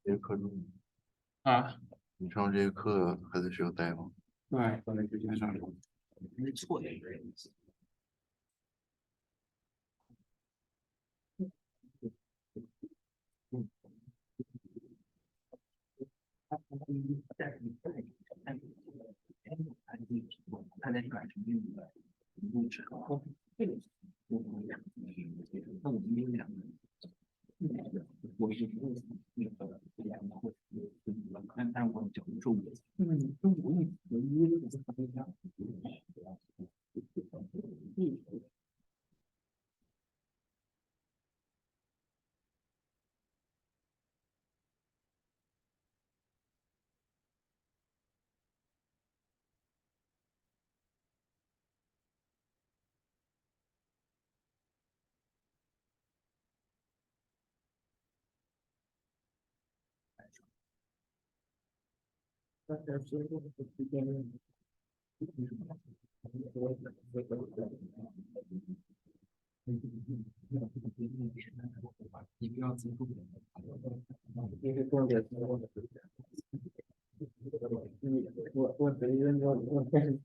这个课中啊，你上这个课还在学校待吗？对，放在之前上的，没错的。你不要自助，这是重点。我等于我开始。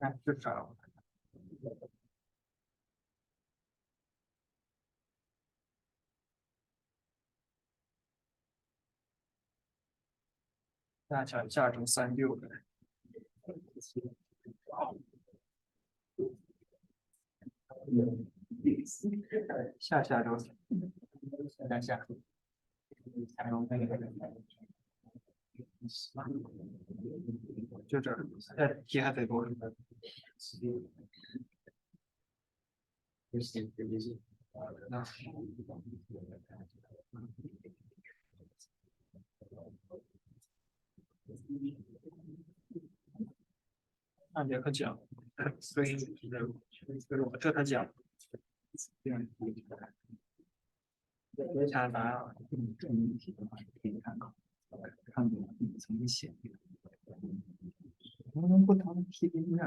哎，这啥？下周36的，下周，下就这儿，题还得多。那上节课讲，所以我这他讲，下答案证明题的话可以参考，看懂你曾经写的。我们不同的题里面，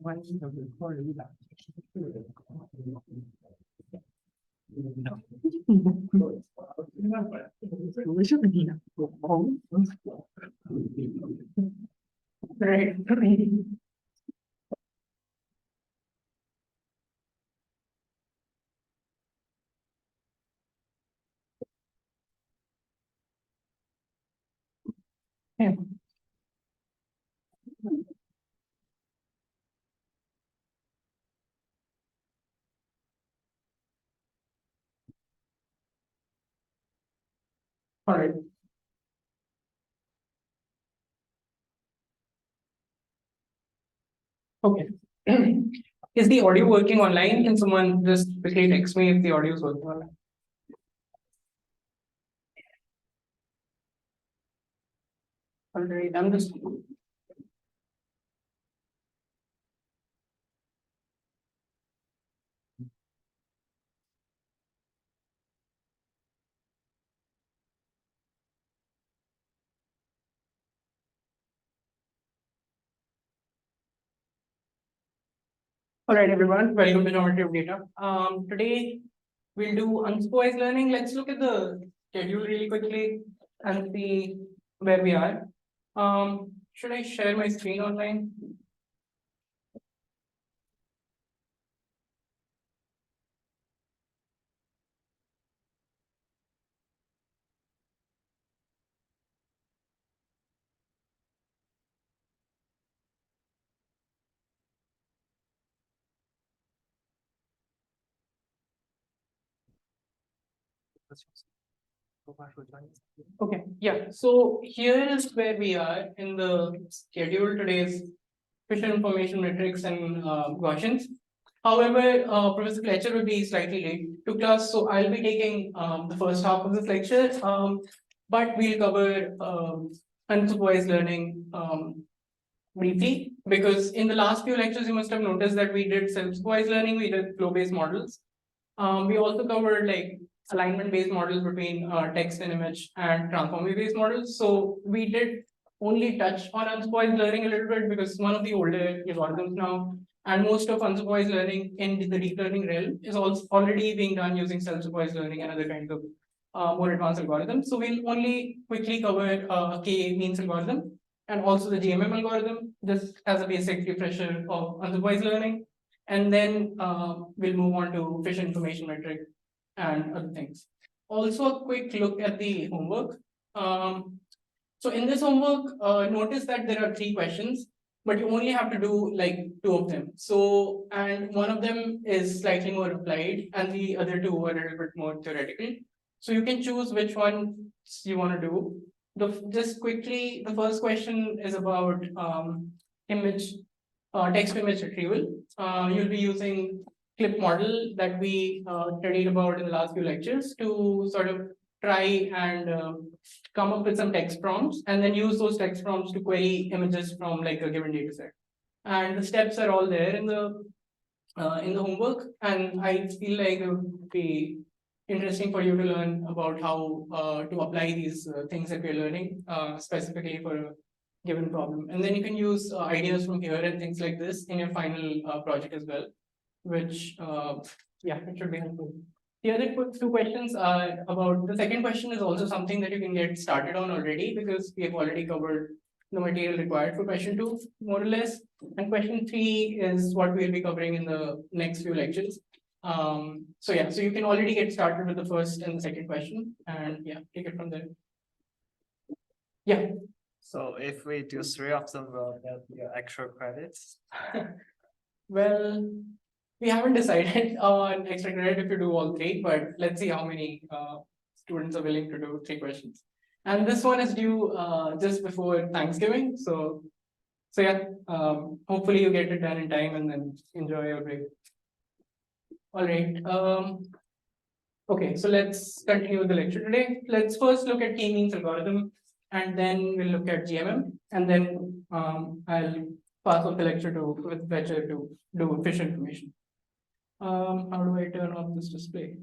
万一要是错了一两题，为什么你呢？对。All right. Okay. Is the audio working online? Can someone just quickly text me if the audio is working online? All right, I'm just. All right, everyone, welcome to Geometry of Data. Today we'll do unsupervised learning. Let's look at the schedule really quickly and see where we are. Should I share my screen online? Okay, yeah, so here is where we are in the schedule today's Fischer information metrics and Gaussians. However, Professor Fletcher will be slightly late to class, so I'll be taking the first half of this lecture, but we'll cover unsupervised learning briefly, because in the last few lectures you must have noticed that we did self-supervised learning, we did flow-based models. We also covered like alignment-based models between text and image and transformer-based models. So we did only touch on unsupervised learning a little bit because it's one of the older algorithms now, and most of unsupervised learning in the deep learning realm is also already being done using self-supervised learning and other kinds of more advanced algorithms. So we'll only quickly cover K-means algorithm and also the GMM algorithm, just as a basic refresher of unsupervised learning. And then we'll move on to Fischer information metric and other things. Also, a quick look at the homework. So in this homework, notice that there are 3 questions, but you only have to do like 2 of them. So, and one of them is slightly more applied, and the other 2 are a little bit more theoretical. So you can choose which one you want to do. Just quickly, the first question is about image text image retrieval. You'll be using clip model that we studied about in the last few lectures to sort of try and come up with some text prompts and then use those text prompts to query images from like a given data set. And the steps are all there in the homework, and I feel like it would be interesting for you to learn about how to apply these things that we're learning specifically for a given problem. And then you can use ideas from here and things like this in your final project as well, which, yeah, it should be helpful. The other 2 questions are about, the second question is also something that you can get started on already because we have already covered the material required for question 2, more or less. And question 3 is what we'll be covering in the next few lectures. So yeah, so you can already get started with the first and the second question, and yeah, take it from there. Yeah. So if we do 3 of them, will that be extra credits? Well, we haven't decided on extra credit if you do all 3, but let's see how many students are willing to do 3 questions. And this one is due just before Thanksgiving, so yeah, hopefully you get it done in time and then enjoy your break. All right. Okay, so let's continue with the lecture today. Let's first look at K-means algorithm, and then we'll look at GMM, and then I'll pass off the lecture with Fischer to do Fischer information. How do I turn off this display?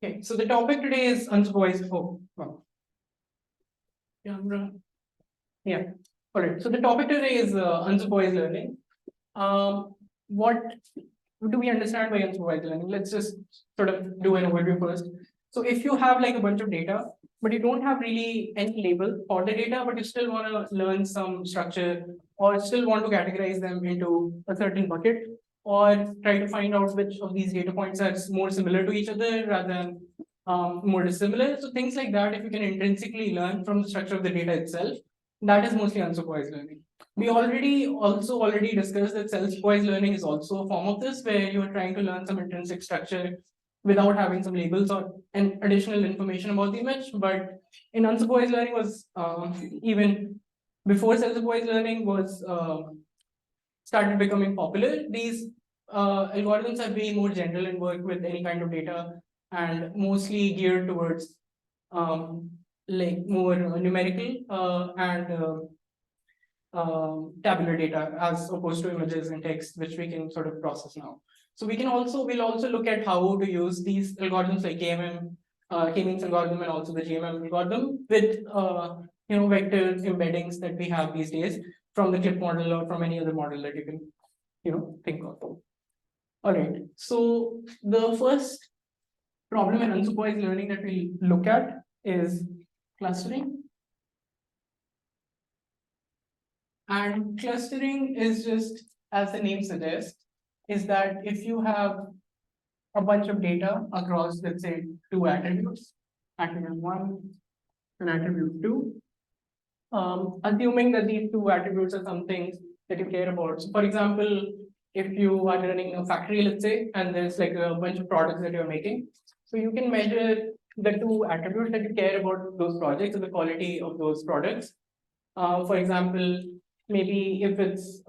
Okay, so the topic today is unsupervised. Oh, wow. Yeah. All right. So the topic today is unsupervised learning. What do we understand by unsupervised learning? Let's just sort of do an overview first. So if you have like a bunch of data, but you don't have really any label for the data, but you still want to learn some structure or still want to categorize them into a certain bucket, or try to find out which of these data points are more similar to each other rather than more dissimilar. So things like that, if you can intrinsically learn from the structure of the data itself, that is mostly unsupervised learning. We already discussed that self-supervised learning is also a form of this, where you are trying to learn some intrinsic structure without having some labels or an additional information about the image. But in unsupervised learning was even before self-supervised learning was started becoming popular. These algorithms are way more general and work with any kind of data and mostly geared towards like more numerical and tabular data as opposed to images and text, which we can sort of process now. So we'll also look at how to use these algorithms like KMM k-means algorithm and also the GMM algorithm with vector embeddings that we have these days from the clip model or from any other model that you can think of. All right. So the first problem in unsupervised learning that we look at is clustering. And clustering is just, as the name suggests, is that if you have a bunch of data across, let's say, two attributes, attribute one and attribute two, assuming that these two attributes are something that you care about. So for example, if you are running a factory, let's say, and there's like a bunch of products that you're making, so you can measure the two attributes that you care about those projects or the quality of those products. For example, maybe if it's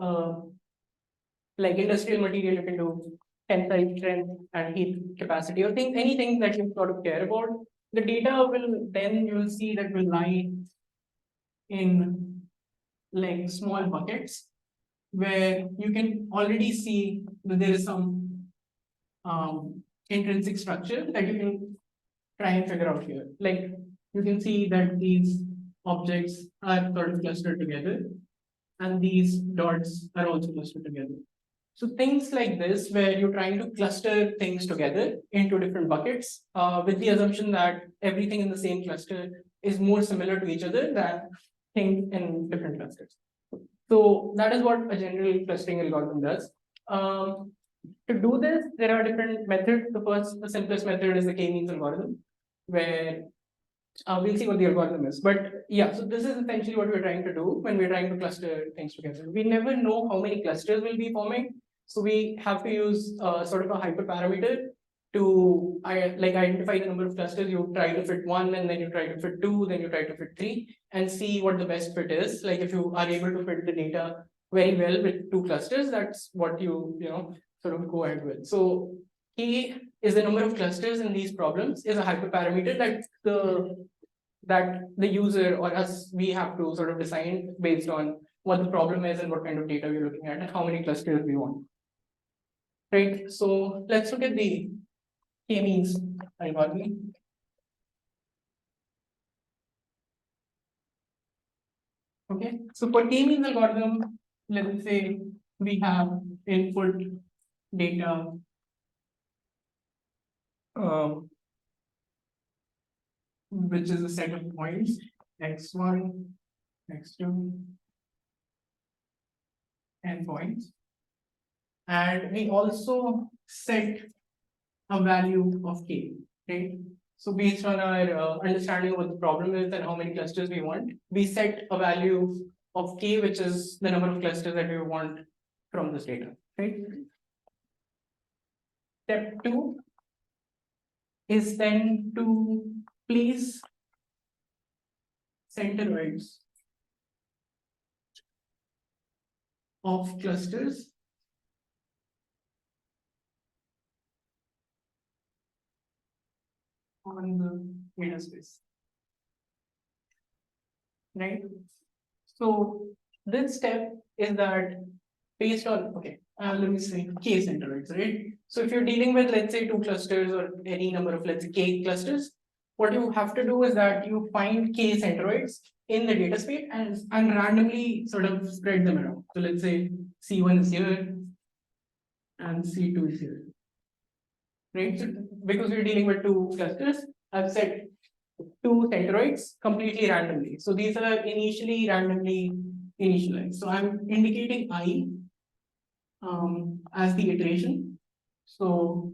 like industrial material, you can do tensile strength and heat capacity or anything that you sort of care about. The data will then you'll see that will lie in like small buckets where you can already see that there is some intrinsic structure that you can try and figure out here. Like you can see that these objects are sort of clustered together and these dots are also clustered together. So things like this, where you're trying to cluster things together into different buckets, with the assumption that everything in the same cluster is more similar to each other than things in different clusters. So that is what a general clustering algorithm does. To do this, there are different methods. The simplest method is the k-means algorithm, where we'll see what the algorithm is. But yeah, so this is essentially what we're trying to do when we're trying to cluster things together. We never know how many clusters will be forming. So we have to use sort of a hyperparameter to identify the number of clusters. You try to fit one, and then you try to fit two, then you try to fit three, and see what the best fit is. Like if you are able to fit the data very well with two clusters, that's what you sort of go ahead with. So K is the number of clusters in these problems is a hyperparameter that the user or us, we have to sort of decide based on what the problem is and what kind of data we're looking at and how many clusters we want. Right. So let's look at the k-means algorithm. Okay. So for k-means algorithm, let's say we have input data which is a set of points x1, x2, and points. And we also set a value of k, right? So based on our understanding of what the problem is and how many clusters we want, we set a value of k, which is the number of clusters that we want from this data, right? Step 2 is then to place centroids of clusters on the data space, right? So this step is that based on, okay, let me say k centroids, right? So if you're dealing with, let's say, two clusters or any number of, let's say, k clusters, what you have to do is that you find k centroids in the data space and randomly sort of spread them around. So let's say C1 is here and C2 is here, right? So because we're dealing with two clusters, I've set two centroids completely randomly. So these are initially randomly initialized. So I'm indicating I as the iteration. So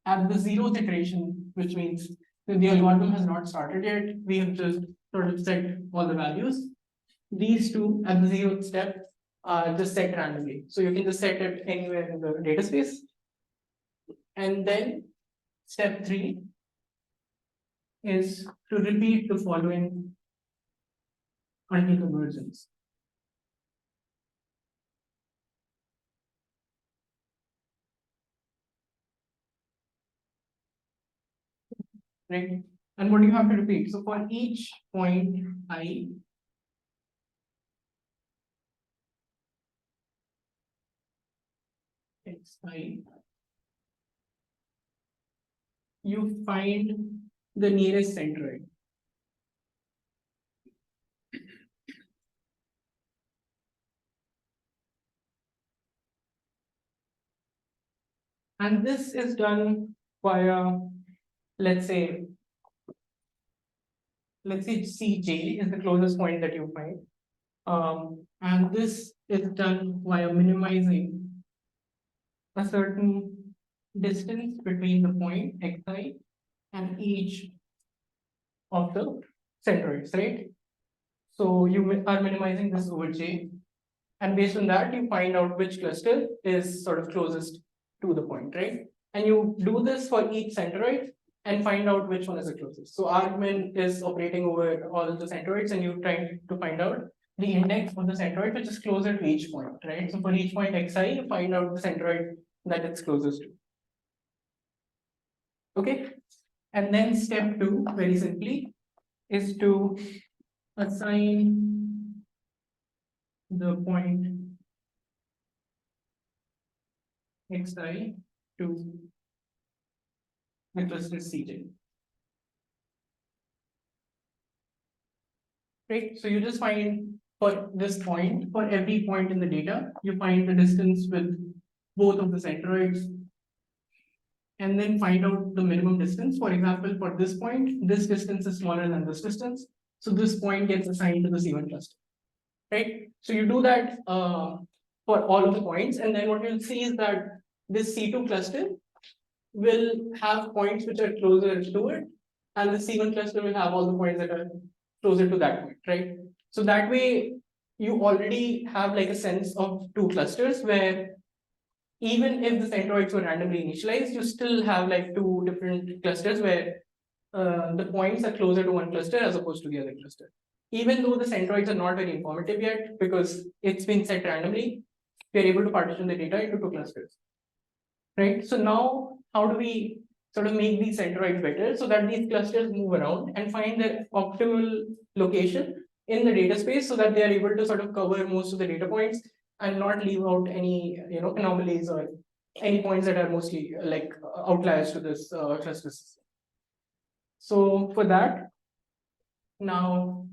at the 0th iteration, which means that the algorithm has not started yet, we have just sort of set all the values. These two at the 0th step are just set randomly. So you can just set it anywhere in the data space. And then step 3 is to repeat the following until convergence. Right? And what do you have to repeat? So for each point I, xi, you find the nearest centroid. And this is done via, let's say CJ is the closest point that you find. And this is done via minimizing a certain distance between the point xi and each of the centroids, right? So you are minimizing this over j, and based on that, you find out which cluster is sort of closest to the point, right? And you do this for each centroid and find out which one is the closest. So argmin is operating over all the centroids, and you're trying to find out the index of the centroid which is closer to each point, right? So for each point xi, you find out the centroid that it's closest to. Okay, and then step 2, very simply, is to assign the point xi to the cluster Cj. Right, so you just find for this point, for every point in the data, you find the distance with both of the centroids, and then find out the minimum distance. For example, for this point, this distance is smaller than this distance, so this point gets assigned to the C1 cluster. Right, so you do that for all of the points, and then what you'll see is that this C2 cluster will have points which are closer to it, and the C1 cluster will have all the points that are closer to that point, right? So that way, you already have like a sense of two clusters where even if the centroids were randomly initialized, you still have like two different clusters where the points are closer to one cluster as opposed to the other cluster. Even though the centroids are not very informative yet because it's been set randomly, we are able to partition the data into two clusters. Right. So now, how do we sort of make these centroids better so that these clusters move around and find their optimal location in the data space so that they are able to sort of cover most of the data points and not leave out any anomalies or any points that are mostly like outliers to this cluster system. So for that, now,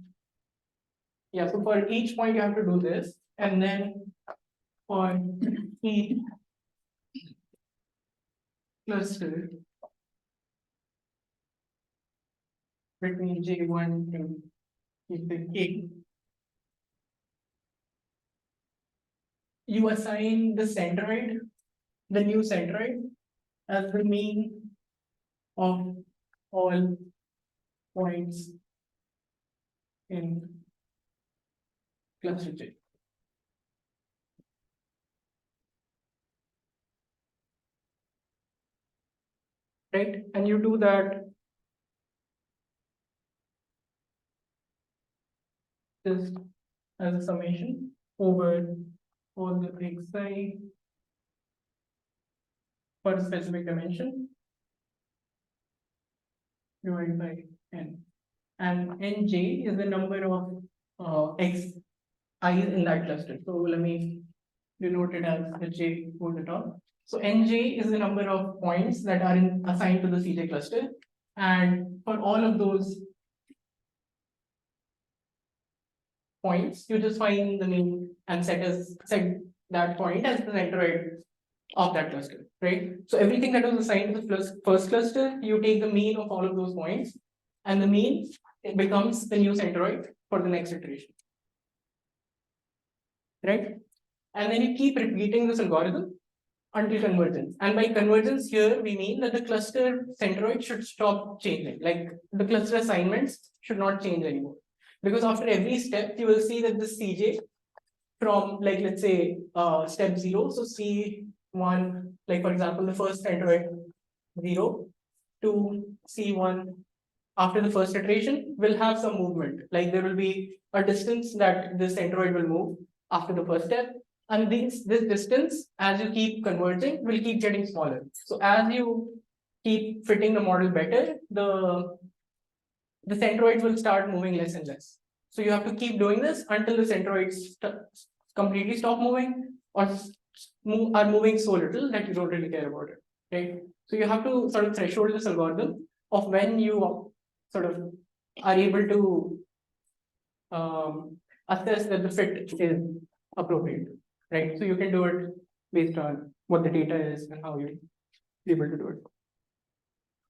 yeah, so for each point you have to do this, and then for each cluster between J1 and K, you assign the centroid, the new centroid, as the mean of all points in cluster J. Right, and you do that just as a summation over all the xi for a specific dimension divided by n, and nj is the number of xi in that cluster. So let me denote it as the j over the top. So nj is the number of points that are assigned to the Cj cluster, and for all of those points, you just find the mean and set that point as the centroid of that cluster, right? So everything that was assigned to the first cluster, you take the mean of all of those points, and the mean it becomes the new centroid for the next iteration, right? And then you keep repeating this algorithm until convergence. And by convergence here, we mean that the cluster centroid should stop changing. Like the cluster assignments should not change anymore. Because after every step, you will see that the Cj from like, let's say step 0, so C1, like for example, the first centroid 0 to C1 after the first iteration will have some movement. Like there will be a distance that this centroid will move after the first step. And this distance, as you keep converging, will keep getting smaller. So as you keep fitting the model better, the centroids will start moving less and less. So you have to keep doing this until the centroids completely stop moving or are moving so little that you don't really care about it, right? So you have to sort of threshold this algorithm of when you sort of are able to assess that the fit is appropriate, right? So you can do it based on what the data is and how you're able to do it.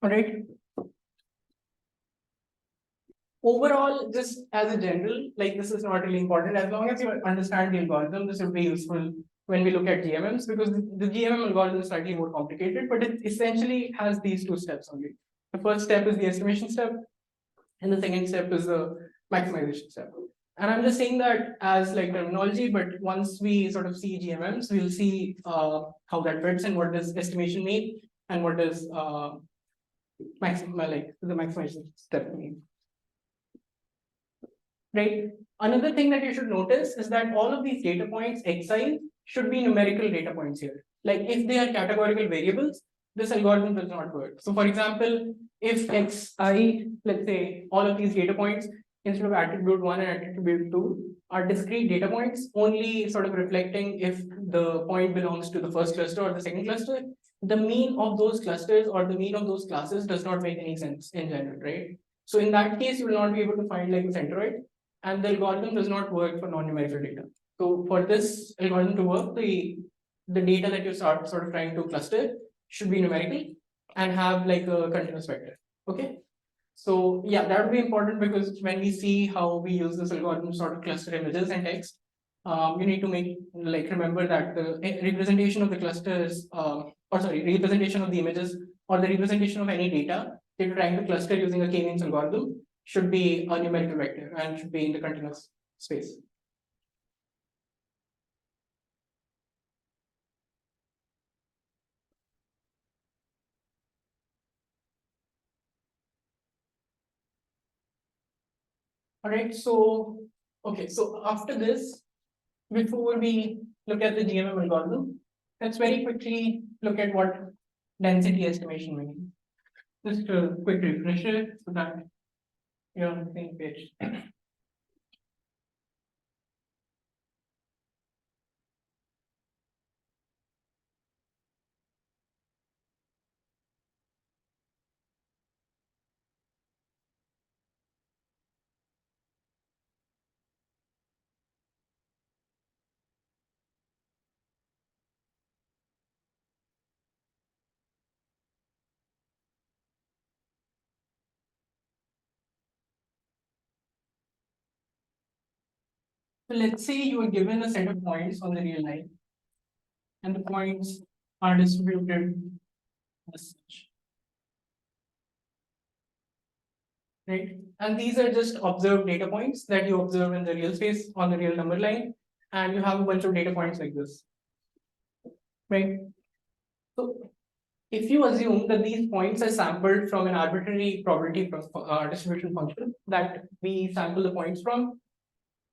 All right. Overall, just as a general, like this is not really important. As long as you understand the algorithm, this would be useful when we look at GMMs, because the GMM algorithm is slightly more complicated, but it essentially has these two steps only. The first step is the estimation step, and the second step is the maximization step. And I'm just saying that as like terminology, but once we sort of see GMMs, we'll see how that fits and what does estimation mean and what does maximum, like the maximization step mean. Right. Another thing that you should notice is that all of these data points xi should be numerical data points here. Like if they are categorical variables, this algorithm does not work. So for example, if xi, let's say all of these data points instead of attribute 1 and attribute 2 are discrete data points, only sort of reflecting if the point belongs to the first cluster or the second cluster, the mean of those clusters or the mean of those classes does not make any sense in general, right? So in that case, you will not be able to find like a centroid, and the algorithm does not work for non-numerical data. So for this algorithm to work, the data that you start sort of trying to cluster should be numerical and have like a continuous vector. Okay. So yeah, that would be important because when we see how we use this algorithm to sort of cluster images and text, you need to make like remember that the representation of the clusters, representation of the images or the representation of any data that you're trying to cluster using a k-means algorithm should be a numerical vector and should be in the continuous space. All right, so okay, so after this, before we look at the GMM algorithm, let's very quickly look at what density estimation means. Just a quick refresher so that you're on the same page. So let's say you are given a set of points on the real line, and the points are distributed as such. Right? And these are just observed data points that you observe in the real space on the real number line, and you have a bunch of data points like this. Right? So if you assume that these points are sampled from an arbitrary probability distribution function that we sample the points from,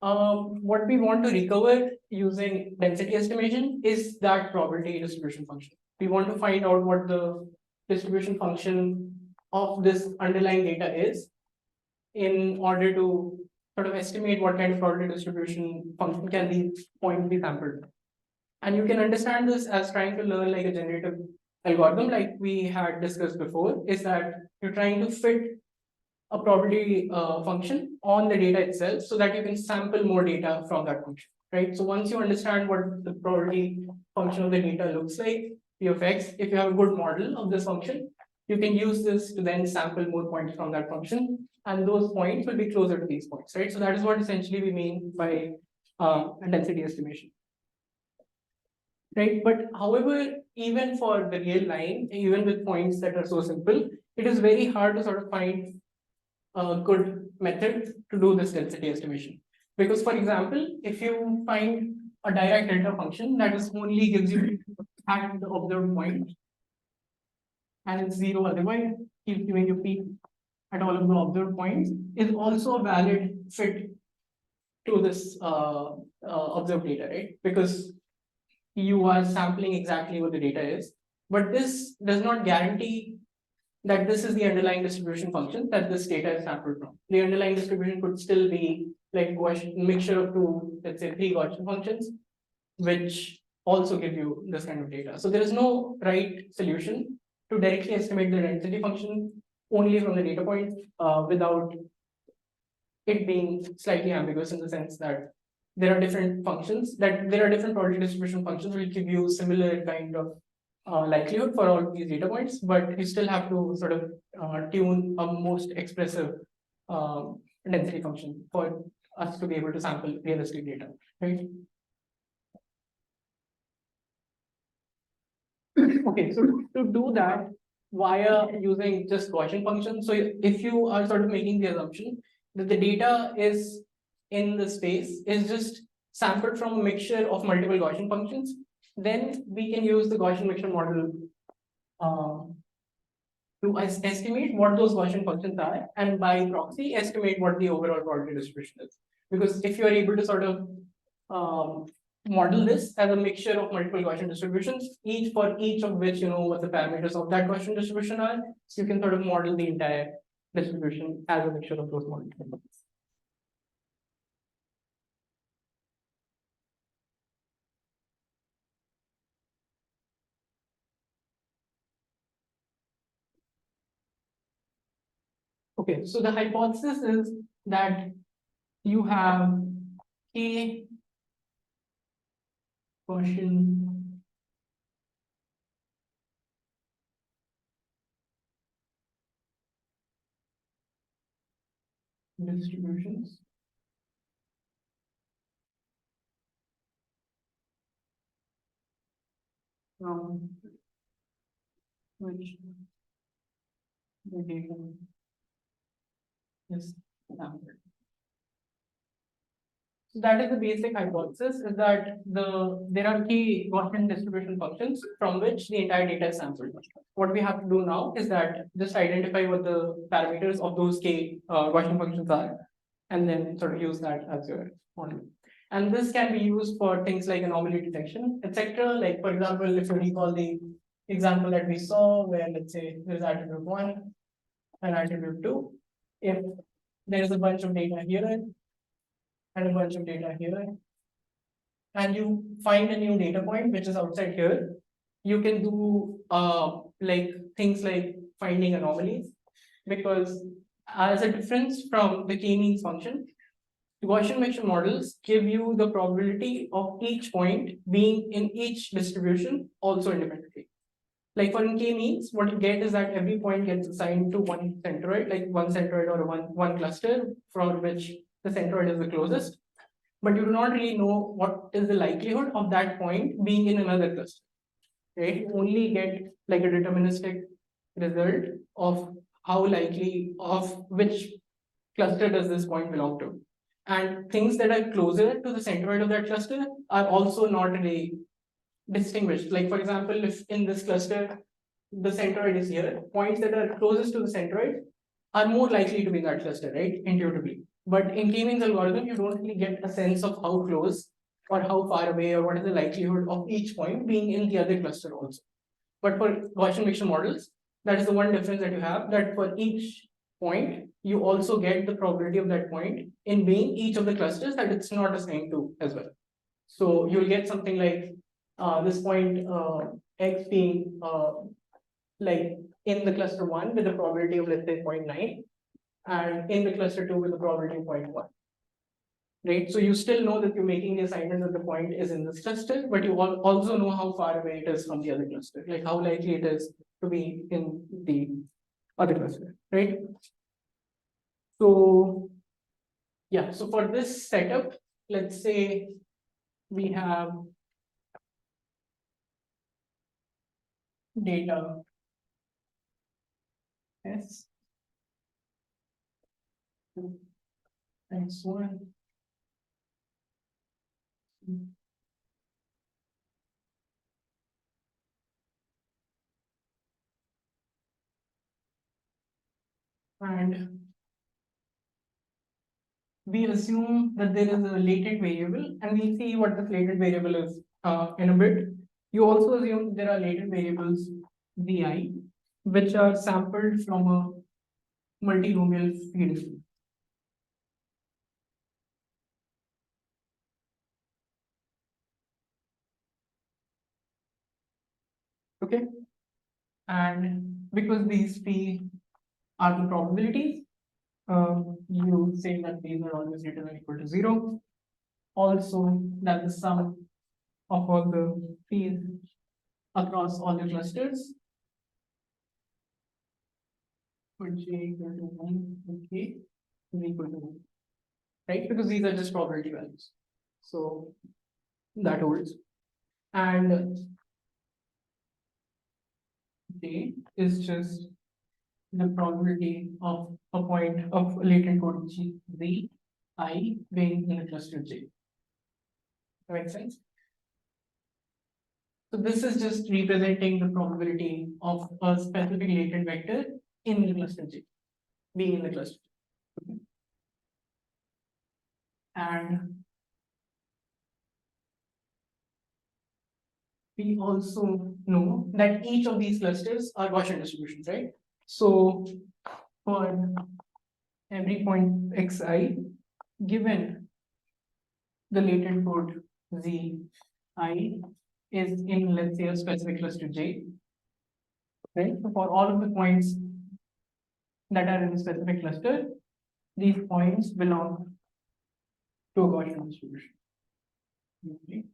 what we want to recover using density estimation is that probability distribution function. We want to find out what the distribution function of this underlying data is in order to sort of estimate what kind of probability distribution function can these points be sampled. And you can understand this as trying to learn like a generative algorithm, like we had discussed before, is that you're trying to fit a probability function on the data itself so that you can sample more data from that function, right? So once you understand what the probability function of the data looks like, p of x, if you have a good model of this function, you can use this to then sample more points from that function, and those points will be closer to these points, right? So that is what essentially we mean by a density estimation. Right, but however, even for the real line, even with points that are so simple, it is very hard to sort of find a good method to do this density estimation. Because for example, if you find a Dirac delta function that is only gives you at the observed point and it's zero otherwise, keeps giving you p at all of the observed points, is also a valid fit to this observed data, right? Because you are sampling exactly what the data is, but this does not guarantee that this is the underlying distribution function that this data is sampled from. The underlying distribution could still be like a mixture of two, let's say 3 Gaussian functions, which also give you this kind of data. So there is no right solution to directly estimate the density function only from the data point without it being slightly ambiguous in the sense that there are different functions, that there are different probability distribution functions which give you similar kind of likelihood for all these data points, but you still have to sort of tune a most expressive density function for us to be able to sample realistic data, right? Okay, so to do that via using just Gaussian functions, so if you are sort of making the assumption that the data is in the space is just sampled from a mixture of multiple Gaussian functions, then we can use the Gaussian mixture model to estimate what those Gaussian functions are, and by proxy estimate what the overall probability distribution is. Because if you are able to sort of model this as a mixture of multiple Gaussian distributions, each of which you know what the parameters of that Gaussian distribution are, so you can sort of model the entire distribution as a mixture of those models. Okay, so the hypothesis is that you have a Gaussian distributions from which the data is sampled. So that is the basic hypothesis, is that there are key Gaussian distribution functions from which the entire data is sampled. What we have to do now is that just identify what the parameters of those key Gaussian functions are, and then sort of use that as your model. And this can be used for things like anomaly detection, etc. Like, for example, if you recall the example that we saw, where let's say there's attribute 1 and attribute 2. If there is a bunch of data here and a bunch of data here, and you find a new data point which is outside here, you can do like things like finding anomalies, because as a difference from the k-means function, Gaussian mixture models give you the probability of each point being in each distribution also independently. Like for k-means, what you get is that every point gets assigned to one centroid, like one centroid or one cluster from which the centroid is the closest. But you do not really know what is the likelihood of that point being in another cluster, right? You only get like a deterministic result of how likely of which cluster does this point belong to. And things that are closer to the centroid of that cluster are also not really distinguished. Like for example, if in this cluster, the centroid is here, points that are closest to the centroid are more likely to be in that cluster, right? Intuitively. But in k-means algorithm, you don't really get a sense of how close or how far away or what is the likelihood of each point being in the other cluster also. But for Gaussian mixture models, that is the one difference that you have, that for each point, you also get the probability of that point in being each of the clusters that it's not assigned to as well. So you'll get something like this point x being like in the cluster 1 with a probability of let's say 0.9, and in the cluster 2 with a probability of 0.1. Right, so you still know that you're making the assignment that the point is in this cluster, but you also know how far away it is from the other cluster, like how likely it is to be in the other cluster, right? So yeah, so for this setup, let's say we have data S x1 and we assume that there is a latent variable, and we'll see what this latent variable is in a bit. You also assume there are latent variables vi, which are sampled from a multinomial field. Okay, and because these p are the probabilities. You say that these are always greater than or equal to 0. Also, that the sum of all the p's across all the clusters for j equal to 1, k is equal to 1. Right? Because these are just probability values. So that holds. And j is just the probability of a point of latent code z I being in a cluster j. That makes sense? So this is just representing the probability of a specific latent vector in the cluster j, being in the cluster. And we also know that each of these clusters are Gaussian distributions, right? So for every point xi, given the latent code zi is in, let's say, a specific cluster j, right? So for all of the points that are in a specific cluster, these points belong to a Gaussian distribution. Okay.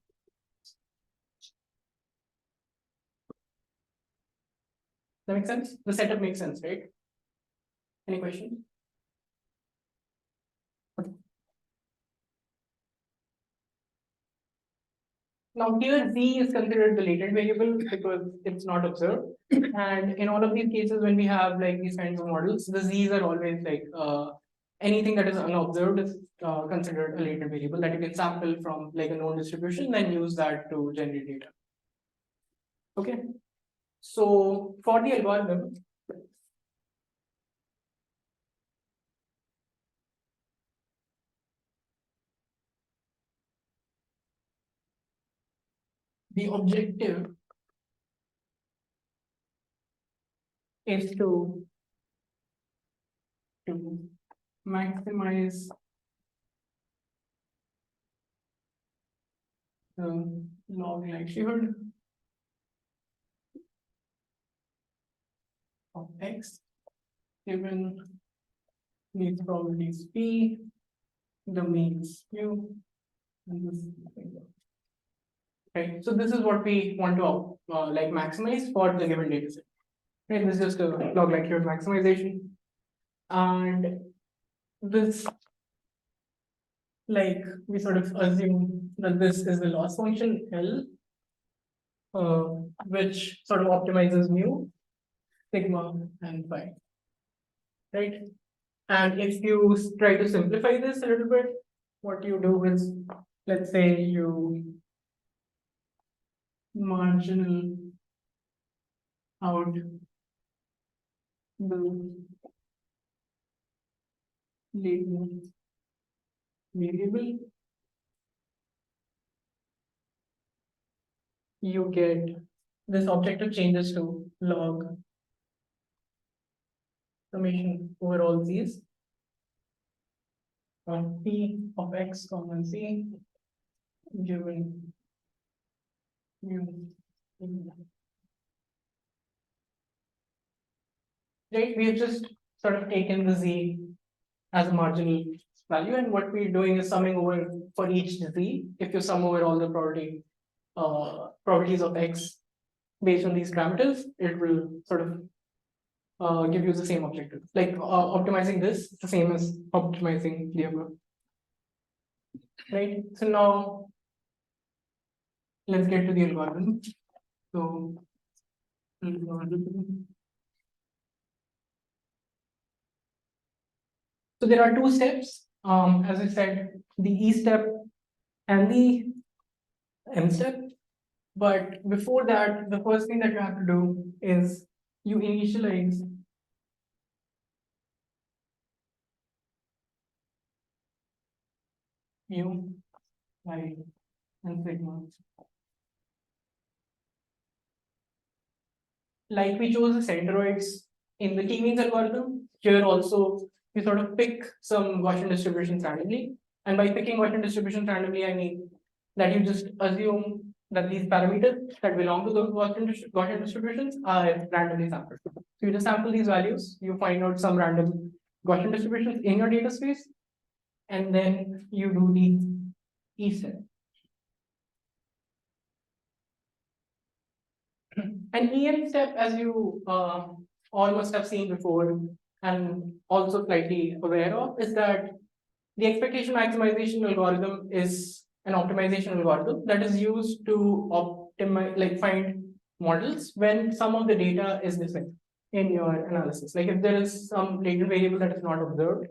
That makes sense? The setup makes sense, right? Any questions? Now here z is considered the latent variable because it's not observed. And in all of these cases, when we have like these kinds of models, the z's are always like anything that is unobserved is considered a latent variable that you can sample from like a known distribution, then use that to generate data. Okay. So for the algorithm, the objective is to maximize the log likelihood of x given these probabilities p, the means mu, and this thing. Right. So this is what we want to like maximize for the given data set. Right. This is just a log likelihood maximization, and this, like, we sort of assume that this is the loss function L, which sort of optimizes mu, sigma, and phi. Right. And if you try to simplify this a little bit, what you do is, let's say you marginal out the latent variable, you get this objective changes to log summation over all these on p of x common c given mu. Right, we have just sort of taken the z as a marginal value, and what we're doing is summing over for each z. If you sum over all the properties of x based on these parameters, it will sort of give you the same objective. Like optimizing this, the same as optimizing the above. Right. So now let's get to the algorithm. So there are two steps. As I said, the E step and the M step. But before that, the first thing that you have to do is you initialize mu, I, and sigma. Like we chose the centroids in the T-means algorithm, here also you sort of pick some Gaussian distributions randomly. And by picking Gaussian distributions randomly, I mean that you just assume that these parameters that belong to those Gaussian distributions are randomly sampled. So you just sample these values, you find out some random Gaussian distributions in your data space, and then you do the E step. An EM step, as you all must have seen before and also slightly aware of, is that the expectation maximization algorithm is an optimization algorithm that is used to optimize, like find models when some of the data is missing in your analysis. Like if there is some latent variable that is not observed,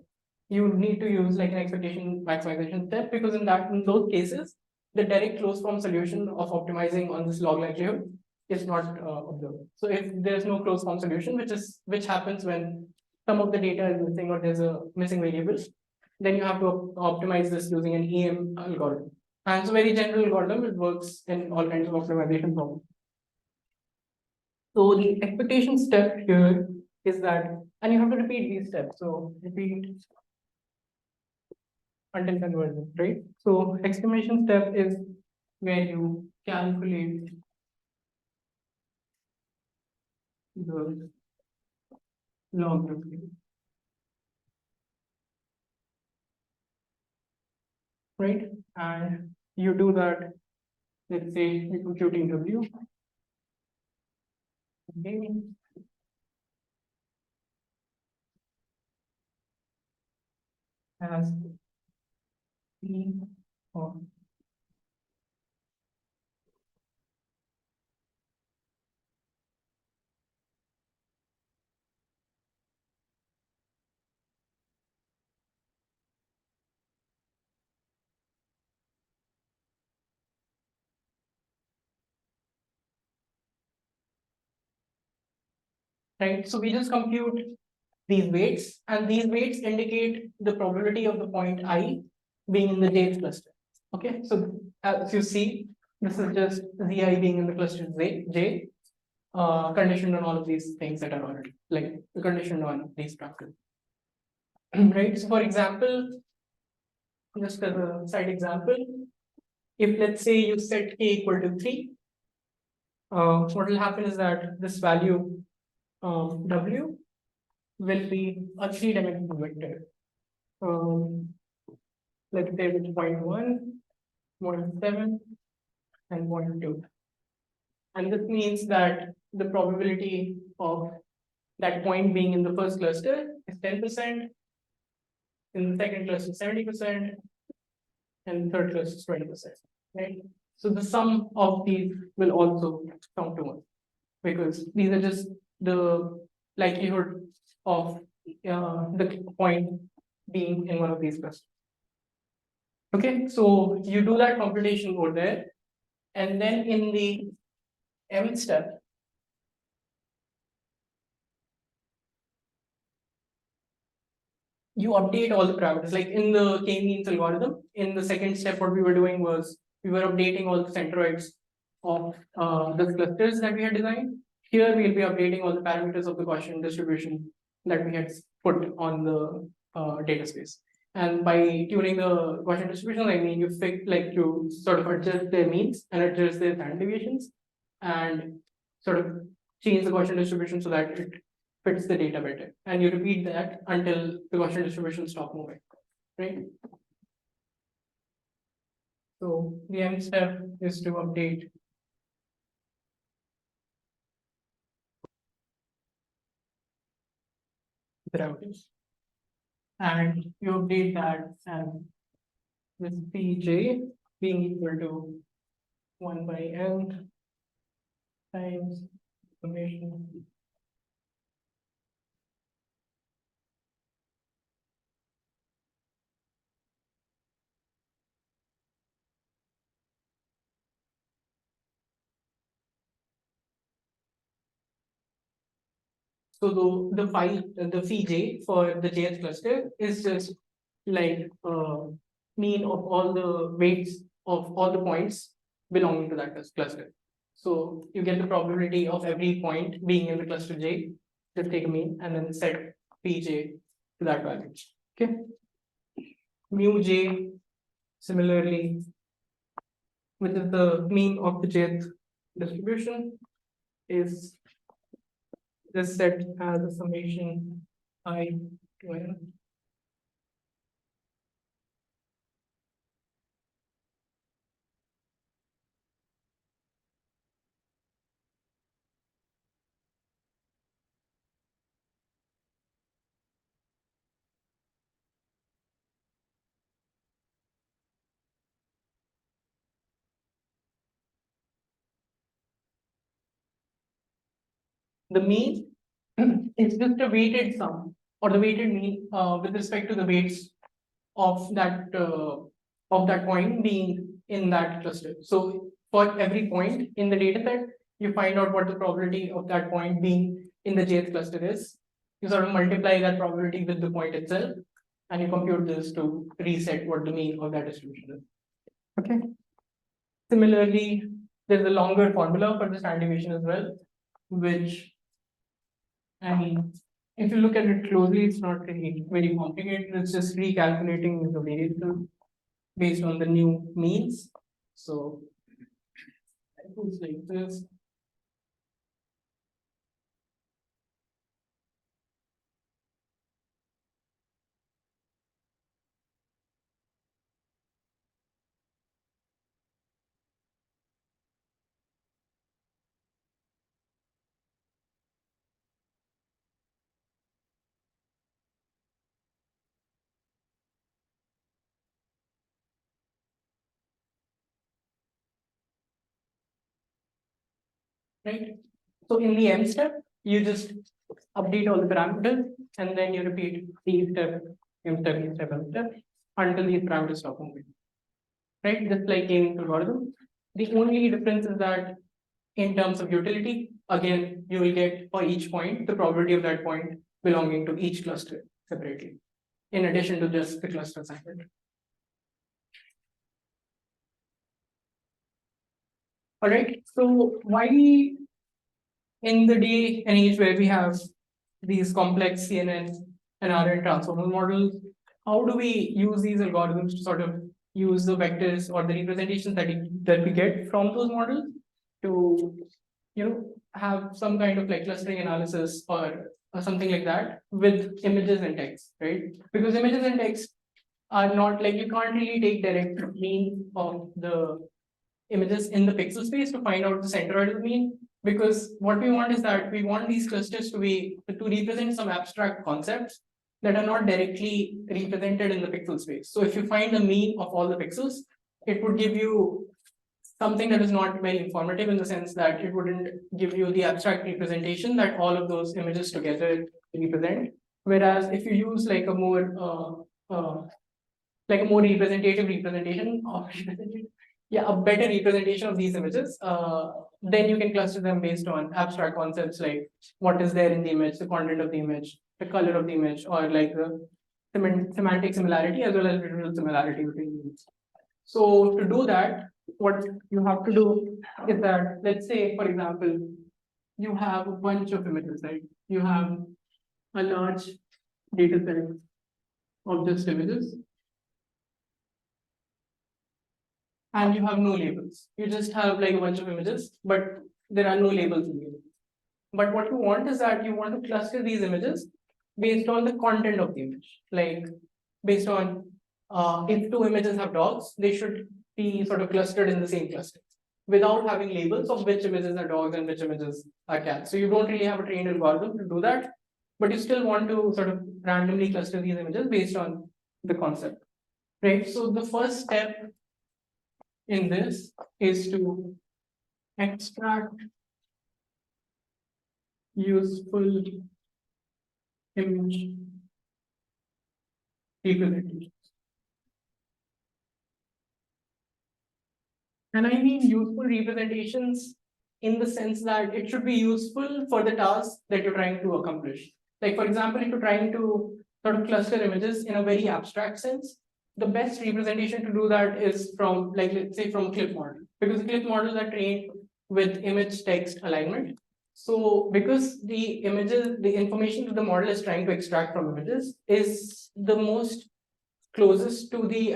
you need to use like an expectation maximization step, because in those cases, the direct closed form solution of optimizing on this log likelihood is not observed. So if there's no closed form solution, which happens when some of the data is missing or there's a missing variable, then you have to optimize this using an EM algorithm. And it's a very general algorithm. It works in all kinds of optimization problems. So the expectation step here is that, and you have to repeat these steps. So repeat until conversion, right? So exclamation step is where you calculate the log likelihood, right? And you do that, let's say you're computing W. Okay. As P of right? So we just compute these weights, and these weights indicate the probability of the point I being in the jth cluster. Okay, so as you see, this is just Zi being in the cluster J, conditioned on all of these things that are already like conditioned on these structures. Right. So for example, just as a side example, if let's say you set k equal to 3, what will happen is that this value W will be a 3-dimensional vector. Let's say with 0.1, 0.7, and 0.2. And this means that the probability of that point being in the first cluster is 10%, in the second cluster 70%, and the third cluster is 20%. Right? So the sum of these will also come to 1, because these are just the likelihood of the point being in one of these clusters. Okay, so you do that computation over there, and then in the mth step, you update all the parameters. Like in the k-means algorithm, in the second step, what we were doing was we were updating all the centroids of the clusters that we had designed. Here we'll be updating all the parameters of the Gaussian distribution that we had put on the data space. And by tuning the Gaussian distribution, I mean you sort of adjust their means and adjust their standard deviations, and sort of change the Gaussian distribution so that it fits the data better. And you repeat that until the Gaussian distribution stop moving, right? So the end step is to update the parameters. And you update that with Pj being equal to 1 by n times summation . So the phi j for the jth cluster is just like mean of all the weights of all the points belonging to that cluster. So you get the probability of every point being in the cluster J. Just take a mean and then set Pj to that value. Okay. Mu j similarly which is the mean of the jth distribution, is this set as a summation I to n. The mean is just a weighted sum or the weighted mean with respect to the weights of that point being in that cluster. So for every point in the data set, you find out what the probability of that point being in the jth cluster is. You sort of multiply that probability with the point itself, and you compute this to reset what the mean of that distribution is. Okay. Similarly, there's a longer formula for the standard deviation as well, which, I mean, if you look at it closely, it's not really very complicated. It's just recalculating the variable based on the new means. So it goes like this. Right? So in the M step, you just update all the parameters and then you repeat the step, M step, M step, M step until these parameters stop moving. Right? Just like in algorithm. The only difference is that in terms of utility, again, you will get for each point the probability of that point belonging to each cluster separately, in addition to just the cluster assignment. All right. So why in the day and age where we have these complex CNN and RN transformer models, how do we use these algorithms to sort of use the vectors or the representations that we get from those models to, have some kind of like clustering analysis or something like that with images and text, right? Because images and text are not like, you can't really take direct mean of the images in the pixel space to find out the centroid of the mean, because what we want is that we want these clusters to represent some abstract concepts that are not directly represented in the pixel space. So if you find the mean of all the pixels, it would give you something that is not very informative, in the sense that it wouldn't give you the abstract representation that all of those images together represent. Whereas if you use like a more representative representation of a better representation of these images, then you can cluster them based on abstract concepts like what is there in the image, the content of the image, the color of the image, or like the semantic similarity as well as visual similarity between the images. So to do that, what you have to do is that, let's say, for example, you have a bunch of images, right? You have a large data set of just images, and you have no labels. You just have like a bunch of images, but there are no labels in them. But what you want is that you want to cluster these images based on the content of the image. Like based on if two images have dogs, they should be sort of clustered in the same cluster without having labels of which images are dogs and which images are cats. So you don't really have a trained algorithm to do that, but you still want to sort of randomly cluster these images based on the concept, right? So the first step in this is to extract useful image representations. And I mean useful representations in the sense that it should be useful for the task that you're trying to accomplish. Like, for example, if you're trying to sort of cluster images in a very abstract sense, the best representation to do that is from, like, let's say from clip model, because clip models are trained with image text alignment. So because the images, the information that the model is trying to extract from images is the most closest to the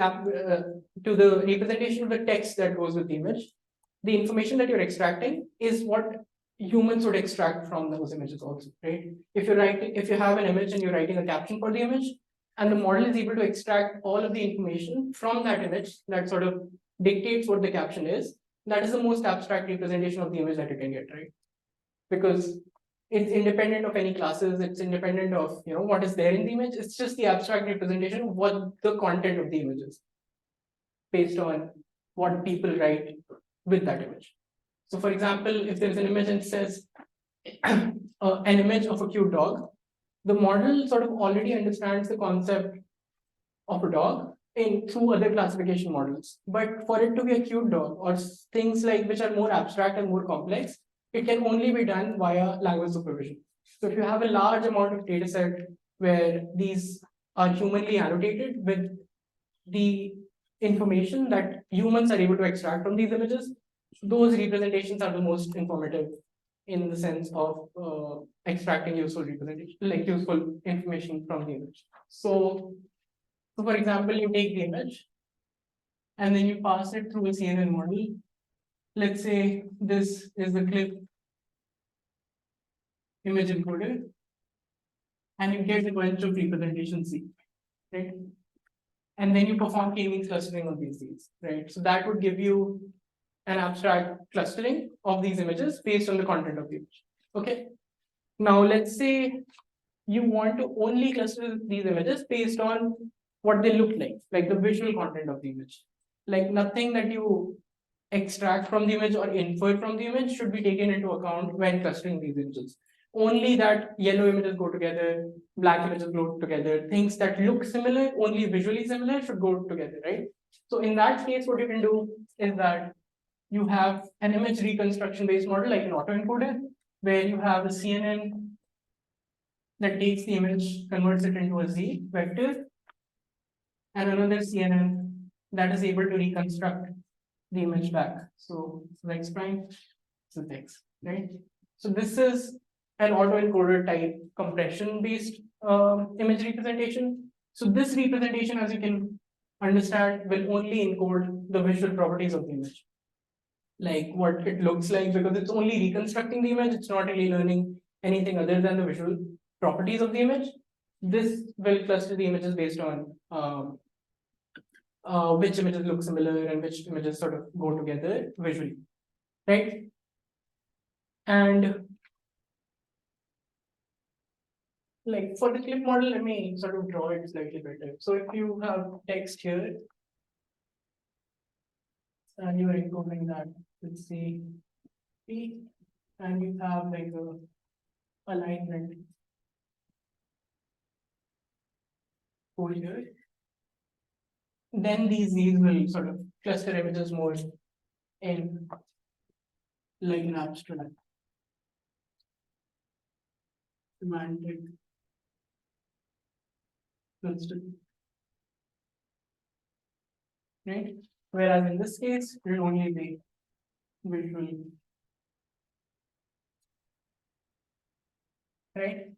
to the representation of the text that goes with the image, the information that you're extracting is what humans would extract from those images also, right? If you have an image and you're writing a caption for the image, and the model is able to extract all of the information from that image that sort of dictates what the caption is, that is the most abstract representation of the image that you can get, right? Because it's independent of any classes, it's independent of what is there in the image, it's just the abstract representation of what the content of the image is, based on what people write with that image. So for example, if there's an image and it says an image of a cute dog, the model sort of already understands the concept of a dog through other classification models. But for it to be a cute dog or things like which are more abstract and more complex, it can only be done via language supervision. So if you have a large amount of data set where these are humanly annotated with the information that humans are able to extract from these images, those representations are the most informative in the sense of extracting useful representation, like useful information from the image. So for example, you take the image and then you pass it through a CNN model. Let's say this is the clip image encoded, and you get a bunch of representation C, right? And then you perform k-means clustering of these Cs, right? So that would give you an abstract clustering of these images based on the content of the image. Okay. Now let's say you want to only cluster these images based on what they look like the visual content of the image. Like nothing that you extract from the image or infer from the image should be taken into account when clustering these images. Only that yellow images go together, black images go together, things that look similar, only visually similar should go together, right? So in that case, what you can do is that you have an image reconstruction based model like an autoencoder, where you have a CNN that takes the image, converts it into a Z vector, and another CNN that is able to reconstruct the image back. So X prime, so X, right? So this is an autoencoder type compression based image representation. So this representation, as you can understand, will only encode the visual properties of the image, like what it looks like, because it's only reconstructing the image. It's not really learning anything other than the visual properties of the image. This will cluster the images based on which images look similar and which images sort of go together visually, right? And like for the clip model, let me sort of draw it slightly better. So if you have text here, and you are encoding that with C, P, and you have like a alignment over here, then these will sort of cluster images more in like an abstract semantic cluster, right? Whereas in this case, it will only be visual, right?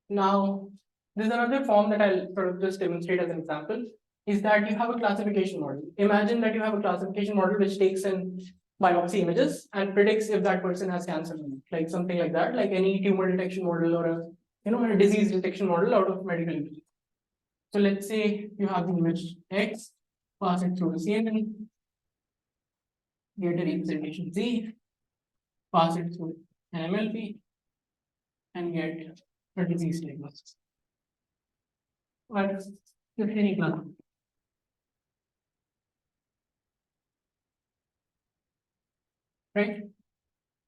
Now, there's another form that I'll sort of just demonstrate as an example, is that you have a classification model. Imagine that you have a classification model which takes in biopsy images and predicts if that person has cancer, like something like that, like any tumor detection model or a disease detection model out of medical images. So let's say you have the image X, pass it through the CNN, get a representation Z, pass it through an MLP, and get a disease diagnosis. Or just any class. Right?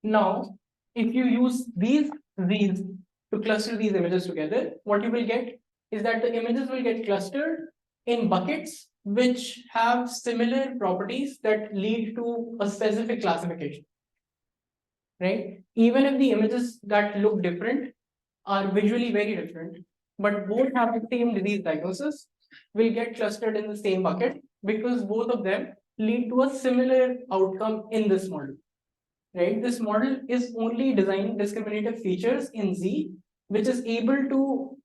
Now, if you use these to cluster these images together, what you will get is that the images will get clustered in buckets which have similar properties that lead to a specific classification. Right? Even if the images that look different are visually very different, but both have the same disease diagnosis, will get clustered in the same bucket because both of them lead to a similar outcome in this model. Right? This model is only designing discriminative features in Z, which is able to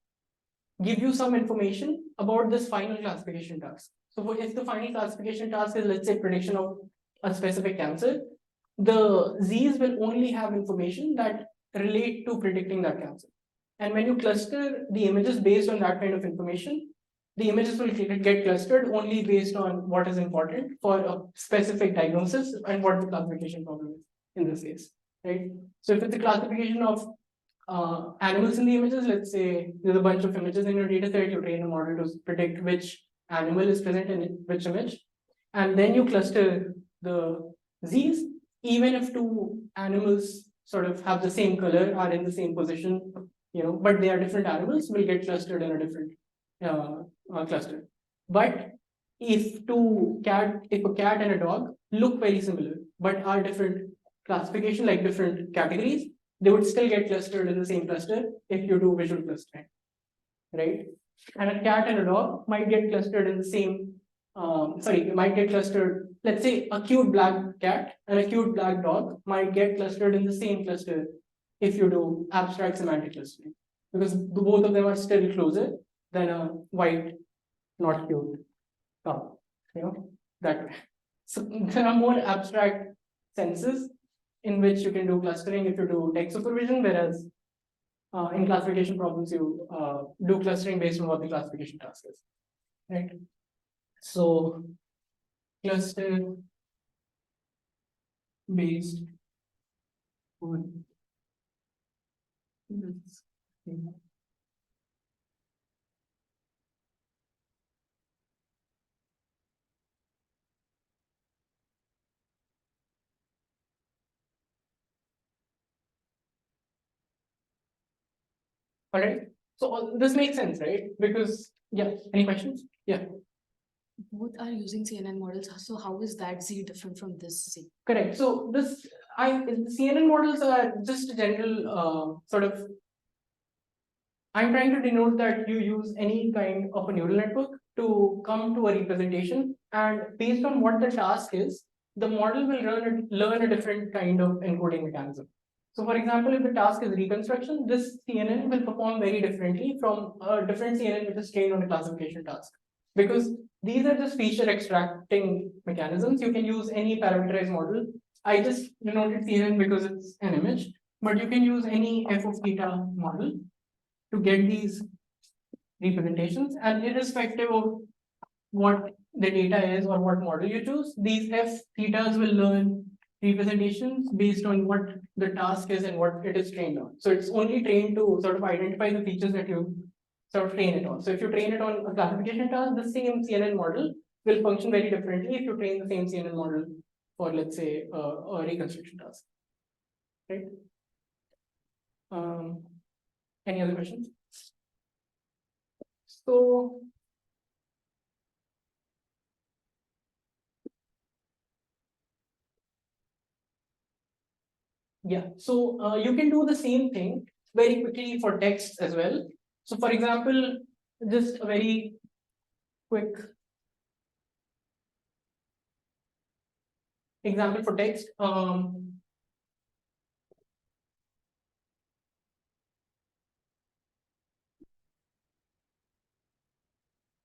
give you some information about this final classification task. So if the final classification task is, let's say, prediction of a specific cancer, the Z's will only have information that relate to predicting that cancer. And when you cluster the images based on that kind of information, the images will get clustered only based on what is important for a specific diagnosis and what the classification problem is in this case, right? So if it's a classification of animals in the images, let's say there's a bunch of images in your data set, you train a model to predict which animal is present in which image, and then you cluster the Z's, even if two animals sort of have the same color, are in the same position, but they are different animals, will get clustered in a different cluster. But if a cat and a dog look very similar, but are different classification, like different categories, they would still get clustered in the same cluster if you do visual clustering, right? And a cat and a dog might get clustered in the same, might get clustered, let's say a cute black cat and a cute black dog might get clustered in the same cluster if you do abstract semantic clustering, because both of them are still closer than a white, not cute cow, that way. So there are more abstract senses in which you can do clustering if you do text supervision, whereas in classification problems, you do clustering based on what the classification task is, right? So cluster based on this. All right. So this makes sense, right? Because any questions? Yeah. Both are using CNN models. So how is that Z different from this Z? Correct. So the CNN models are just a general sort of. I'm trying to denote that you use any kind of a neural network to come to a representation, and based on what the task is, the model will learn a different kind of encoding mechanism. So for example, if the task is reconstruction, this CNN will perform very differently from a different CNN which is trained on a classification task. Because these are just feature extracting mechanisms. You can use any parameterized model. I just denoted CNN because it's an image, but you can use any f of theta model to get these representations, and irrespective of what the data is or what model you choose, these f thetas will learn representations based on what the task is and what it is trained on. So it's only trained to sort of identify the features that you sort of train it on. So if you train it on a classification task, the same CNN model will function very differently if you train the same CNN model for, let's say, a reconstruction task, right? Any other questions? So yeah, so you can do the same thing very quickly for text as well. So for example, just a very quick example for text.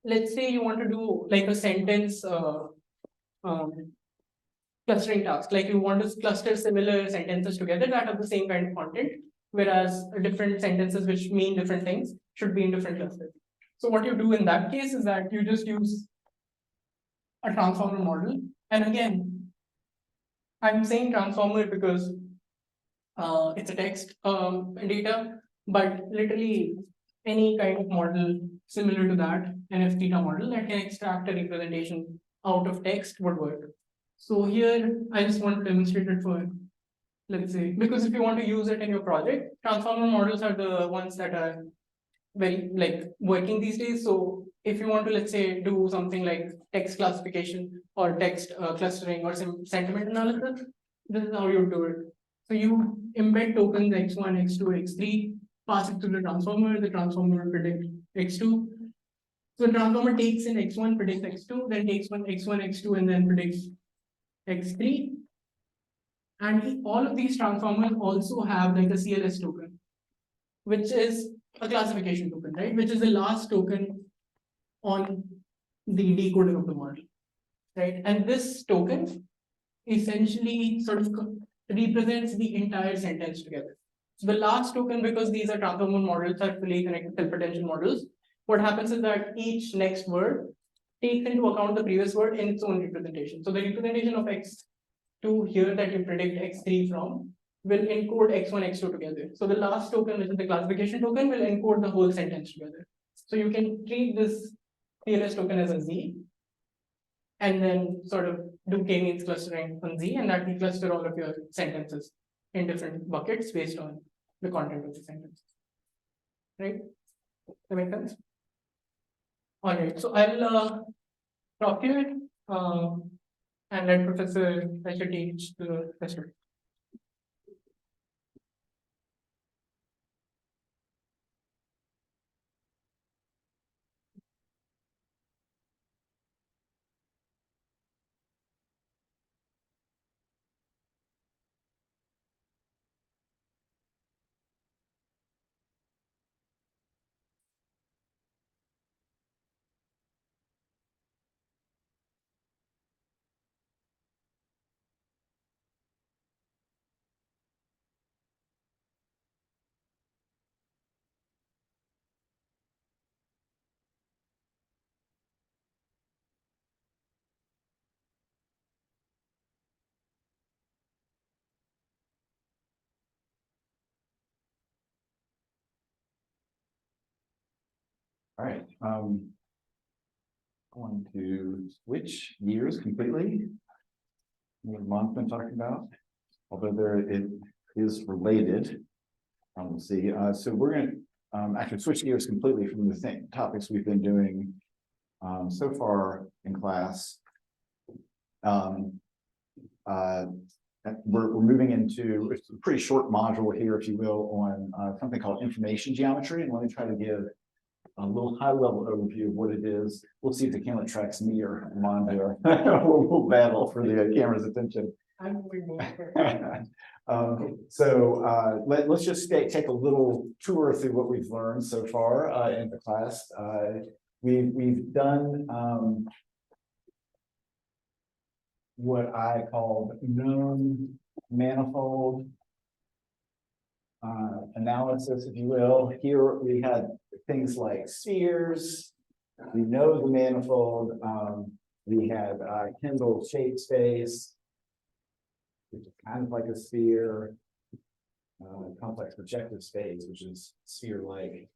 Let's say you want to do like a sentence clustering task, like you want to cluster similar sentences together that have the same kind of content, whereas different sentences which mean different things should be in different clusters. So what you do in that case is that you just use a transformer model. And again, I'm saying transformer because it's a text data, but literally any kind of model similar to that, an F theta model that can extract a representation out of text would work. So here, I just want to demonstrate it for, let's say, because if you want to use it in your project, transformer models are the ones that are very working these days. So if you want to, let's say, do something like text classification or text clustering or some sentiment analysis, this is how you do it. So you embed tokens x1, x2, x3, pass it to the transformer will predict x2. So the transformer takes in x1, predicts x2, then takes x1, x2, and then predicts x3. And all of these transformers also have like a CLS token, which is a classification token, right? Which is the last token on the decoder of the model, right? And this token essentially sort of represents the entire sentence together. So the last token, because these are transfer mode models, are fully connected self-potential models, what happens is that each next word takes into account the previous word in its own representation. So the representation of x2 here that you predict x3 from will encode x1, x2 together. So the last token, which is the classification token, will encode the whole sentence together. So you can treat this TLS token as a Z, and then sort of do k-means clustering on Z, and that will cluster all of your sentences in different buckets based on the content of the sentence. Right? That make sense? All right, so I'll stop here and let Professor Fischer teach the rest of it. All right, going to switch gears completely. What Mon's been talking about, although it is related. We'll see. So we're going to actually switch gears completely from the topics we've been doing so far in class. We're moving into a pretty short module here, if you will, on something called information geometry, and let me try to give a little high-level overview of what it is. We'll see if the camera tracks me or Mon there. We'll battle for the camera's attention. Let's just take a little tour through what we've learned so far in the class. We've done what I call known manifold analysis, if you will. Here we had things like spheres. We know the manifold. We had Kendall shape space, which is kind of like a sphere. Complex projective space, which is sphere-like.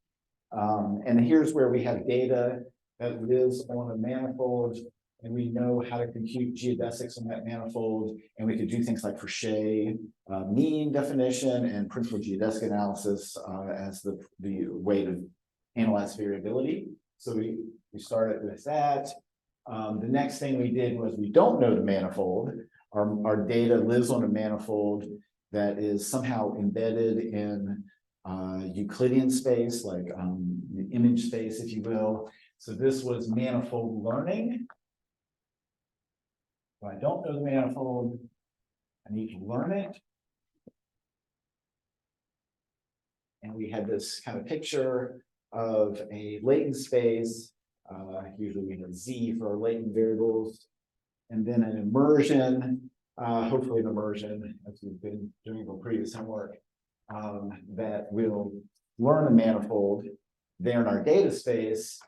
And here's where we have data that lives on a manifold, and we know how to compute geodesics on that manifold, and we could do things like Fischer mean definition and principal geodesic analysis as the way to analyze variability. So we started with that. The next thing we did was we don't know the manifold. Our data lives on a manifold that is somehow embedded in Euclidean space, like the image space, if you will. So this was manifold learning. If I don't know the manifold, I need to learn it. And we had this kind of picture of a latent space. Usually we have Z for our latent variables, and then an immersion, hopefully an immersion, as we've been doing for previous homework, that will learn a manifold there in our data space,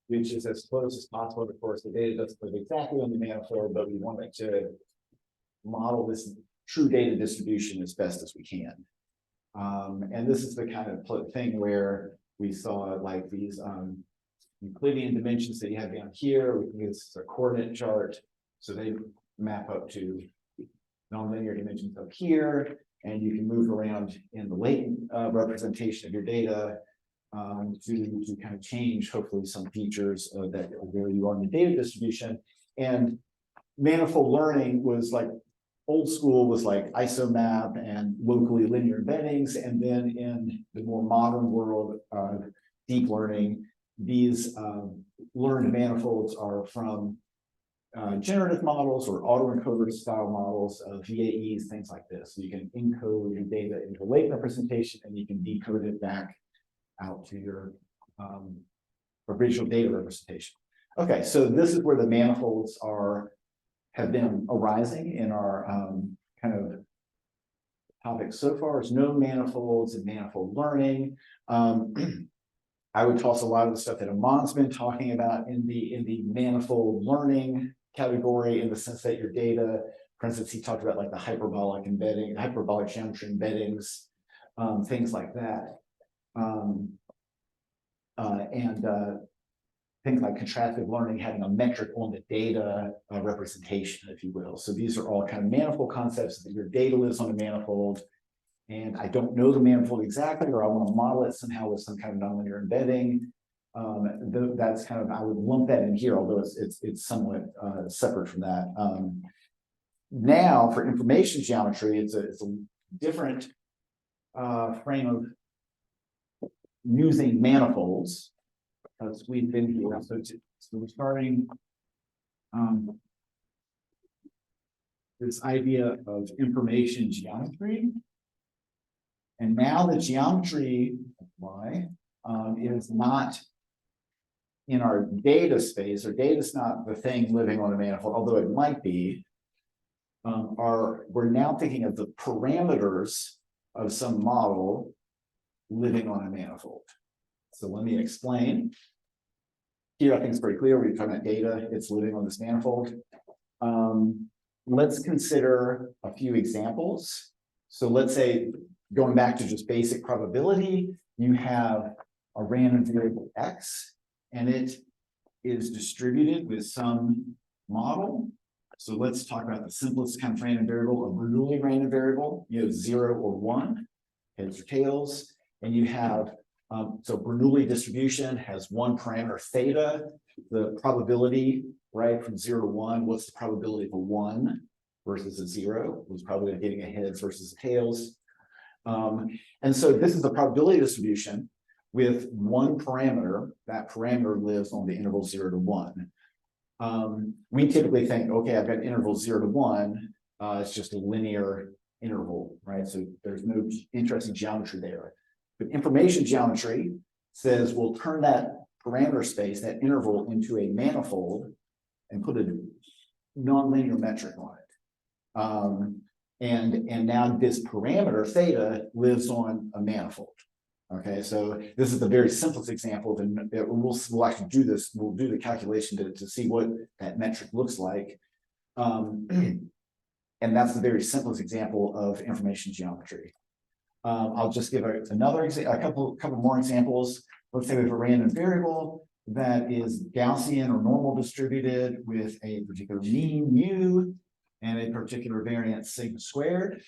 which is as close as possible. Of course, the data doesn't live exactly on the manifold, but we want it to model this true data distribution as best as we can. And this is the kind of thing where we saw like these Euclidean dimensions that you have down here. We can use a coordinate chart, so they map up to nonlinear dimensions up here, and you can move around in the latent representation of your data to kind of change, hopefully, some features that are where you are in the data distribution. And manifold learning was like old school, was like isomap and locally linear embeddings, and then in the more modern world of deep learning, these learned manifolds are from generative models or autoencoder style models of VAEs, things like this. So you can encode your data into a latent representation, and you can decode it back out to your for visual data representation. Okay, so this is where the manifolds have been arising in our kind of topic so far is known manifolds and manifold learning. I would toss a lot of the stuff that Amon's been talking about in the manifold learning category, in the sense that your data, for instance, he talked about like the hyperbolic embedding, hyperbolic geometry embeddings, things like that. Things like contrastive learning, having a metric on the data representation, if you will. So these are all kind of manifold concepts that your data lives on a manifold. And I don't know the manifold exactly, or I want to model it somehow with some kind of nonlinear embedding. That's kind of, I would lump that in here, although it's somewhat separate from that. Now for information geometry, it's a different frame of using manifolds, because we've been here. So we're starting this idea of information geometry. And now the geometry is not in our data space, or data is not the thing living on a manifold, although it might be. We're now thinking of the parameters of some model living on a manifold. So let me explain. Here, I think it's pretty clear. We're talking about data, it's living on this manifold. Let's consider a few examples. So let's say, going back to just basic probability, you have a random variable X, and it is distributed with some model. So let's talk about the simplest kind of random variable, a Bernoulli random variable. You have 0 or 1, heads or tails, and you have, so Bernoulli distribution has one parameter theta, the probability, right, from 0 to 1, what's the probability of a 1 versus a 0? What's probability of getting a heads versus a tails? And so this is the probability distribution with one parameter. That parameter lives on the interval 0 to 1. We typically think, okay, I've got interval 0 to 1. It's just a linear interval, right? So there's no interesting geometry there. But information geometry says we'll turn that parameter space, that interval, into a manifold and put a nonlinear metric on it. And now this parameter theta lives on a manifold. Okay, so this is the very simplest example, and we'll actually do this. We'll do the calculation to see what that metric looks like. And that's the very simplest example of information geometry. I'll just give a couple more examples. Let's say we have a random variable that is Gaussian or normal distributed with a particular mean mu and a particular variance sigma squared.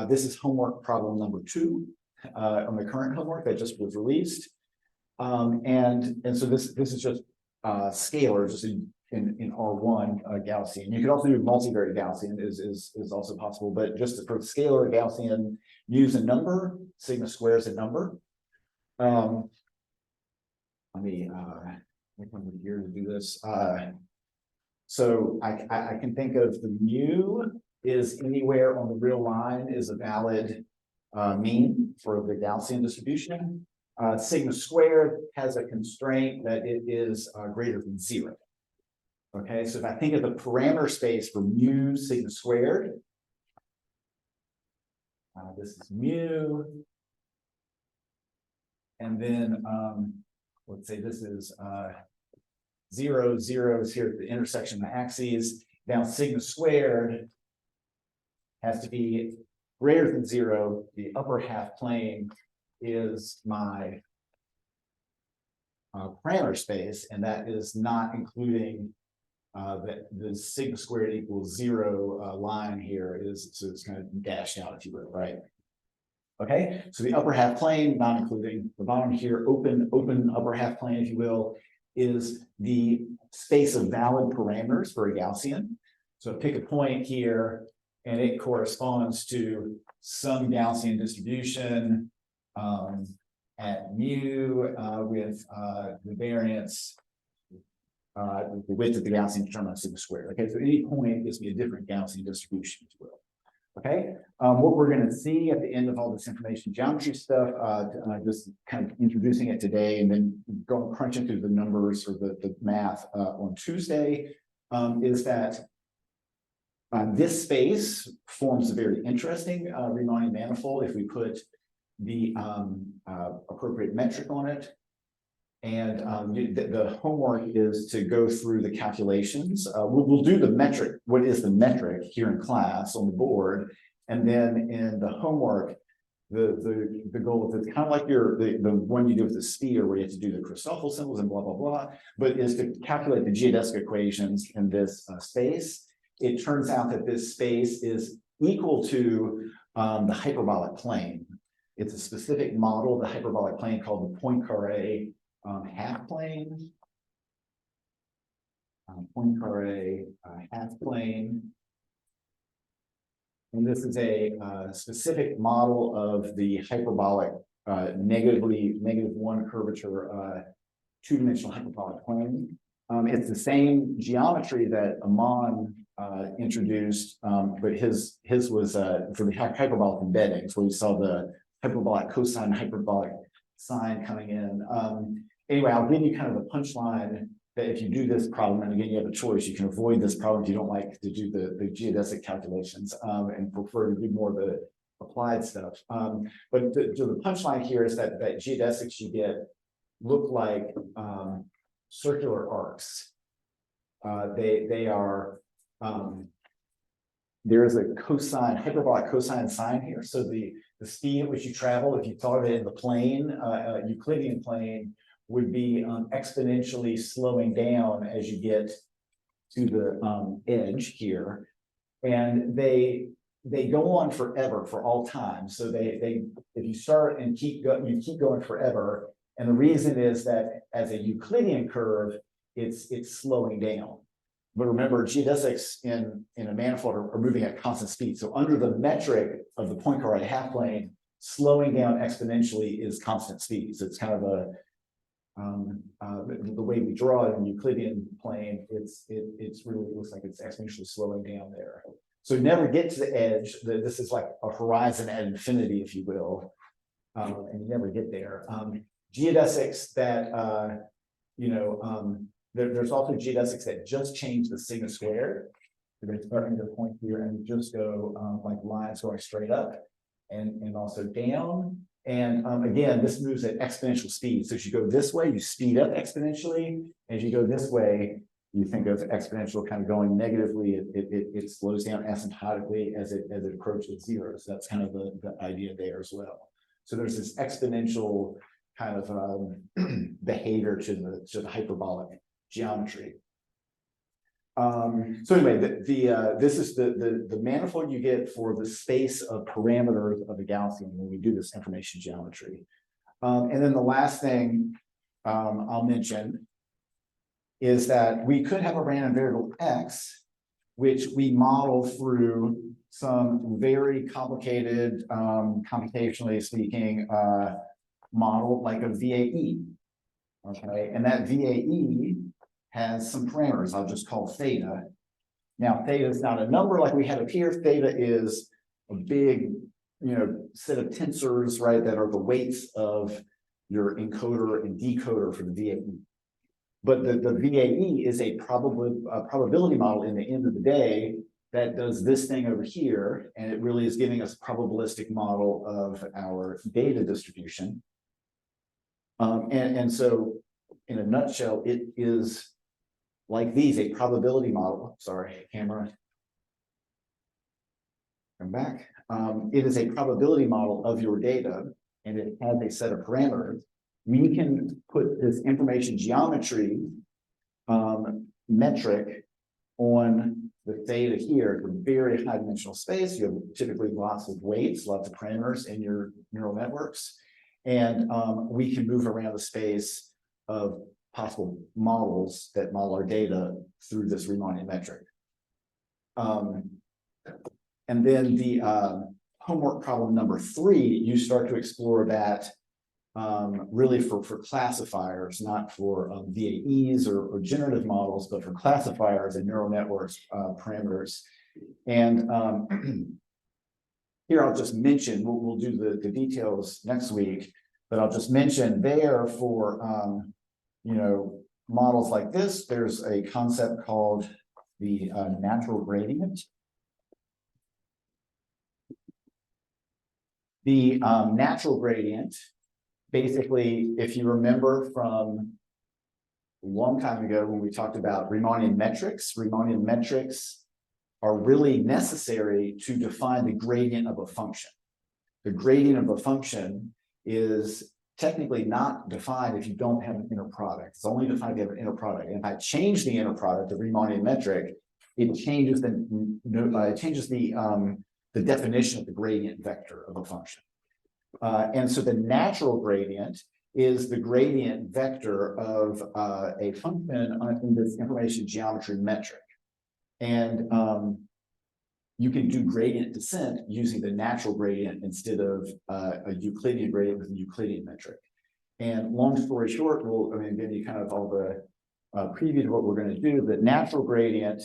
This is homework problem number 2 on the current homework that just was released. And so this is just scalar, just in R1 Gaussian. You could also do multivariate Gaussian is also possible, but just for scalar Gaussian, use a number, sigma square is a number. Let me make one here to do this. So I can think of the mu is anywhere on the real line is a valid mean for the Gaussian distribution. Sigma squared has a constraint that it is greater than 0. Okay, so if I think of the parameter space for mu sigma squared, this is mu, and then let's say this is 0, 0 is here at the intersection of the axes. Now sigma squared has to be greater than 0. The upper half plane is my parameter space, and that is not including the sigma squared equals 0 line here so it's kind of dashed out, if you will, right? Okay, so the upper half plane, not including the bottom here, open upper half plane, if you will, is the space of valid parameters for a Gaussian. So pick a point here, and it corresponds to some Gaussian distribution at mu with the variance, the width of the Gaussian determinant sigma squared. Okay, so any point gives me a different Gaussian distribution, if you will. Okay, what we're going to see at the end of all this information geometry stuff, just kind of introducing it today and then going crunching through the numbers or the math on Tuesday, is that this space forms a very interesting Riemannian manifold if we put the appropriate metric on it. And the homework is to go through the calculations. We'll do the metric, what is the metric here in class on the board. And then in the homework, the goal is kind of like the one you do with the sphere where you have to do the Christoffel symbols and blah, blah, blah, but is to calculate the geodesic equations in this space. It turns out that this space is equal to the hyperbolic plane. It's a specific model of the hyperbolic plane called the Poincaré half plane. Poincaré half plane. And this is a specific model of the hyperbolic -1 curvature two-dimensional hyperbolic plane. It's the same geometry that Amon introduced, but his was for the hyperbolic embeddings, where you saw the hyperbolic cosine, hyperbolic sine coming in. Anyway, I'll give you kind of the punchline that if you do this problem, and again, you have a choice, you can avoid this problem if you don't like to do the geodesic calculations and prefer to do more of the applied stuff. But the punchline here is that geodesics you get look like circular arcs. They are, there is a cosine, hyperbolic cosine sine here. So the speed at which you travel, if you thought of it in the plane, Euclidean plane, would be exponentially slowing down as you get to the edge here. And they go on forever, for all time. So if you start and you keep going forever. And the reason is that as a Euclidean curve, it's slowing down. But remember, geodesics in a manifold are moving at constant speed. So under the metric of the Poincaré half plane, slowing down exponentially is constant speed. So it's kind of the way we draw it in Euclidean plane, it's really looks like it's exponentially slowing down there. So never get to the edge. This is like a horizon at infinity, if you will, and you never get there. Geodesics that there's also geodesics that just change the sigma squared. They're starting to point here and just go like lines going straight up and also down. And again, this moves at exponential speed. So as you go this way, you speed up exponentially. As you go this way, you think of exponential kind of going negatively. It slows down asymptotically as it approaches zero. So that's kind of the idea there as well. So there's this exponential kind of behavior to the hyperbolic geometry. So anyway, this is the manifold you get for the space of parameters of a Gaussian when we do this information geometry. And then the last thing I'll mention is that we could have a random variable X, which we model through some very complicated, computationally speaking, model like a VAE. Okay, and that VAE has some parameters I'll just call theta. Now, theta is not a number like we had up here. Theta is a big, set of tensors, right, that are the weights of your encoder and decoder for the VAE. But the VAE is a probability model in the end of the day that does this thing over here, and it really is giving us a probabilistic model of our data distribution. And so, in a nutshell, it is like these, a probability model. Sorry, camera. Come back. It is a probability model of your data, and it has a set of parameters. We can put this information geometry metric on the theta here. It's a very high dimensional space. You have typically lots of weights, lots of parameters in your neural networks. And we can move around the space of possible models that model our data through this Riemannian metric. And then the homework problem number 3, you start to explore that really for classifiers, not for VAEs or generative models, but for classifiers and neural networks parameters. And here I'll just mention, we'll do the details next week, but I'll just mention there for, you know, models like this, there's a concept called the natural gradient. The natural gradient, basically, if you remember from a long time ago when we talked about Riemannian metrics are really necessary to define the gradient of a function. The gradient of a function is technically not defined if you don't have an inner product. It's only defined if you have an inner product. And if I change the inner product, the Riemannian metric, it changes the definition of the gradient vector of a function. And so the natural gradient is the gradient vector of a function in this information geometry metric. And you can do gradient descent using the natural gradient instead of a Euclidean gradient with a Euclidean metric. And long story short, I mean, give you kind of all the preview of what we're going to do. The natural gradient,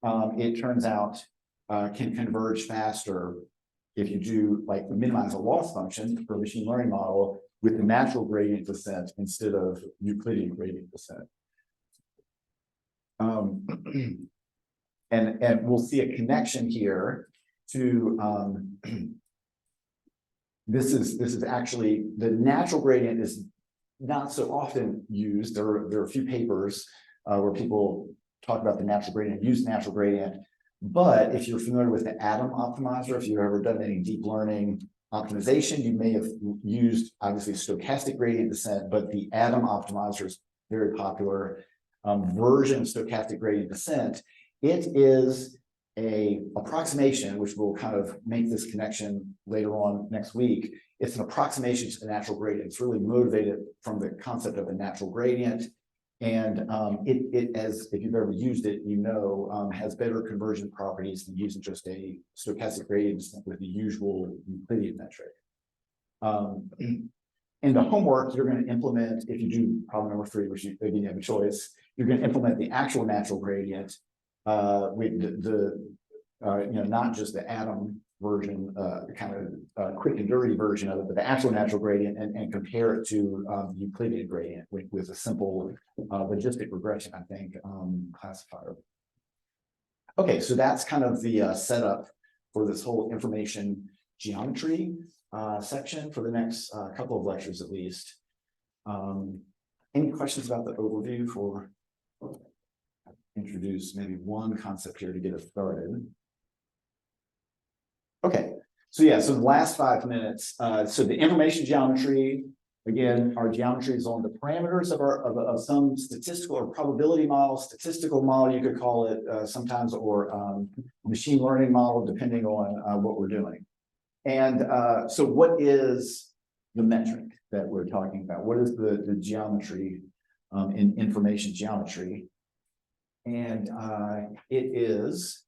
it turns out, can converge faster if you do like minimize a loss function for a machine learning model with the natural gradient descent instead of Euclidean gradient descent. And we'll see a connection here to this is actually the natural gradient is not so often used. There are a few papers where people talk about the natural gradient, use natural gradient. But if you're familiar with the atom optimizer, if you've ever done any deep learning optimization, you may have used obviously stochastic gradient descent, but the atom optimizer is very popular version of stochastic gradient descent. It is a approximation, which will kind of make this connection later on next week. It's an approximation to the natural gradient. It's really motivated from the concept of a natural gradient. And it as if you've ever used it, you know, has better conversion properties than using just a stochastic gradient with the usual Euclidean metric. In the homework, you're going to implement, if you do problem number 3, which you again have a choice, you're going to implement the actual natural gradient with the you know, not just the atom version, kind of quick and dirty version of it, but the actual natural gradient and compare it to the Euclidean gradient with a simple logistic regression, I think, classifier. Okay, so that's kind of the setup for this whole information geometry section for the next couple of lectures at least. Any questions about the overview for introduce maybe one concept here to get us started? Okay, so yeah, so the last 5 minutes, so the information geometry, again, our geometry is on the parameters of some statistical or probability model, statistical model, you could call it sometimes, or machine learning model, depending on what we're doing. And so what is the metric that we're talking about? What is the geometry in information geometry? And it is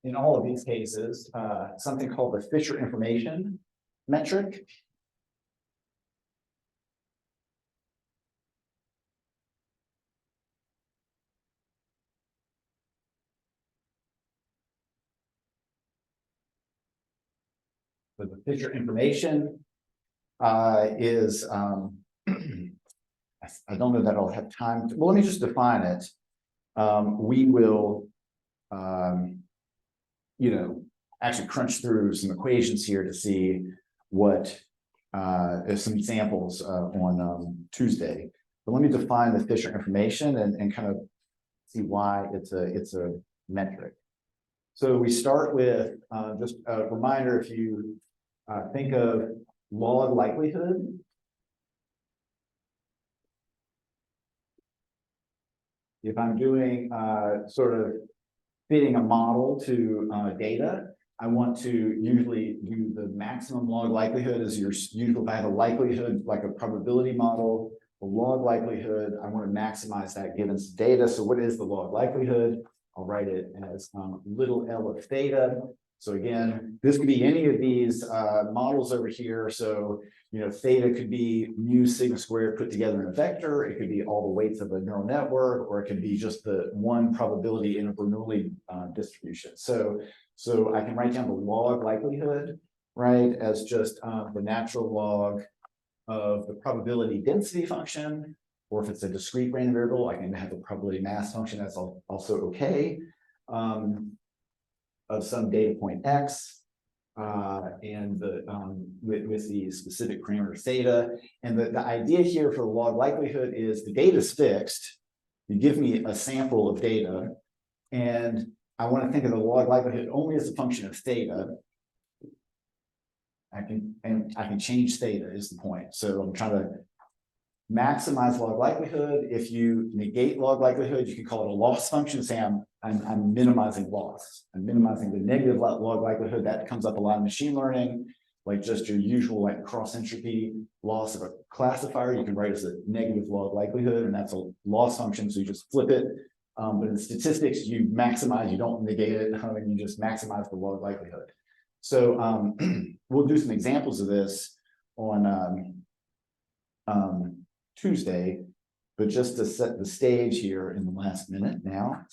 in all of these cases, something called the Fischer information metric. So the Fischer information is, I don't know that I'll have time to, well, let me just define it. We will, you know, actually crunch through some equations here to see what, some examples on Tuesday. But let me define the Fischer information and kind of see why it's a metric. So we start with just a reminder, if you think of log likelihood. If I'm doing sort of fitting a model to data, I want to usually do the maximum log likelihood as your usual. If I have a likelihood, like a probability model, a log likelihood, I want to maximize that given some data. So what is the log likelihood? I'll write it as little l of theta. So again, this could be any of these models over here. So, theta could be mu sigma squared put together in a vector. It could be all the weights of a neural network, or it could be just the one probability in a Bernoulli distribution. So I can write down the log likelihood, right, as just the natural log of the probability density function, or if it's a discrete random variable, I can have the probability mass function. That's also okay. Of some data point x, and the with the specific parameter theta. And the idea here for the log likelihood is the data is fixed. You give me a sample of data, and I want to think of the log likelihood only as a function of theta. I can change theta is the point. So I'm trying to maximize log likelihood. If you negate log likelihood, you can call it a loss function. Say I'm minimizing loss. I'm minimizing the negative log likelihood. That comes up a lot in machine learning, like just your usual like cross entropy loss of a classifier. You can write as a negative log likelihood, and that's a loss function. So you just flip it. But in statistics, you maximize. You don't negate it, and you just maximize the log likelihood. So we'll do some examples of this on Tuesday, but just to set the stage here in the last minute now,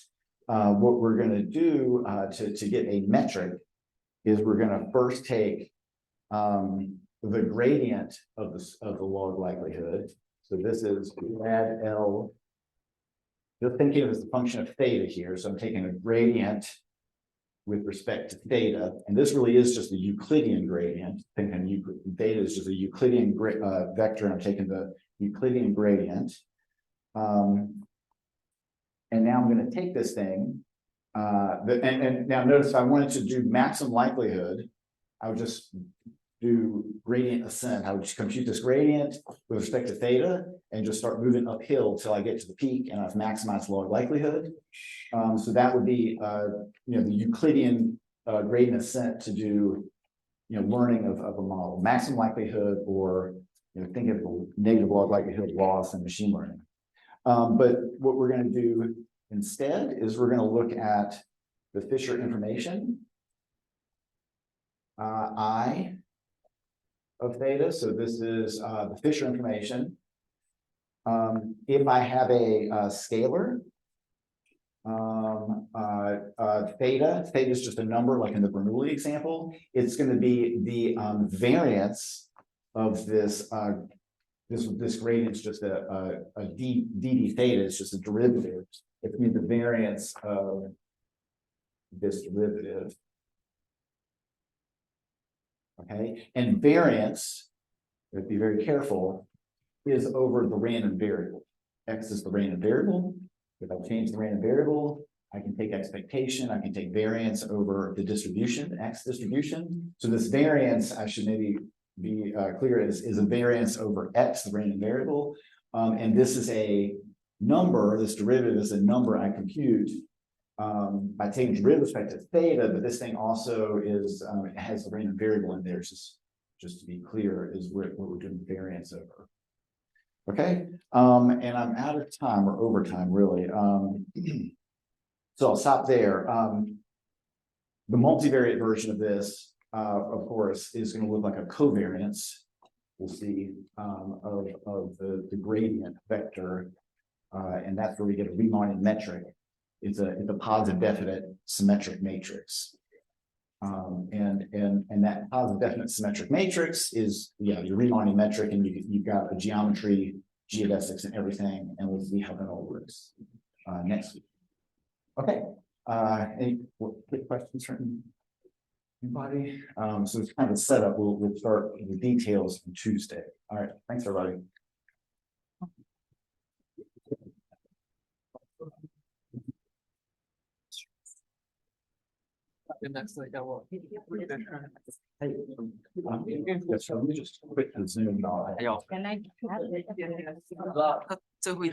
what we're going to do to get a metric is we're going to first take the gradient of the log likelihood. So this is grad L. Just thinking of it as a function of theta here. So I'm taking a gradient with respect to theta, and this really is just a Euclidean gradient. Thinking theta is just a Euclidean vector, and I'm taking the Euclidean gradient. And now I'm going to take this thing, and now notice if I wanted to do maximum likelihood, I would just do gradient ascent. I would just compute this gradient with respect to theta and just start moving uphill till I get to the peak, and I've maximized log likelihood. So that would be the Euclidean gradient ascent to do learning of a model, maximum likelihood, or think of the negative log likelihood loss in machine learning. But what we're going to do instead is we're going to look at the Fischer information, I of theta. So this is the Fischer information. If I have a scalar, theta is just a number like in the Bernoulli example. It's going to be the variance of this this gradient is just a dd theta is just a derivative. It's going to be the variance of this derivative. Okay, and variance, you have to be very careful, is over the random variable. X is the random variable. If I change the random variable, I can take expectation, I can take variance over the distribution, X distribution. So this variance, I should maybe be clear, is a variance over X, the random variable. And this is a number, this derivative is a number I compute by taking derivative with respect to theta, but this thing also is, it has a random variable in there, just to be clear, is what we're doing variance over. Okay, and I'm out of time or overtime, really. So I'll stop there. The multivariate version of this, of course, is going to look like a covariance. We'll see of the gradient vector, and that's where we get a Riemannian metric. It's a positive definite symmetric matrix. And that positive definite symmetric matrix is, your Riemannian metric, and you've got a geometry, geodesics, and everything, and we'll see how that all works next week. Okay. Any quick questions from anybody? So it's kind of a setup. We'll start the details on Tuesday. All right. Thanks, everybody. The next like I will. Hey, yes, let me just quit the Zoom. 还要。Can I have it? 这会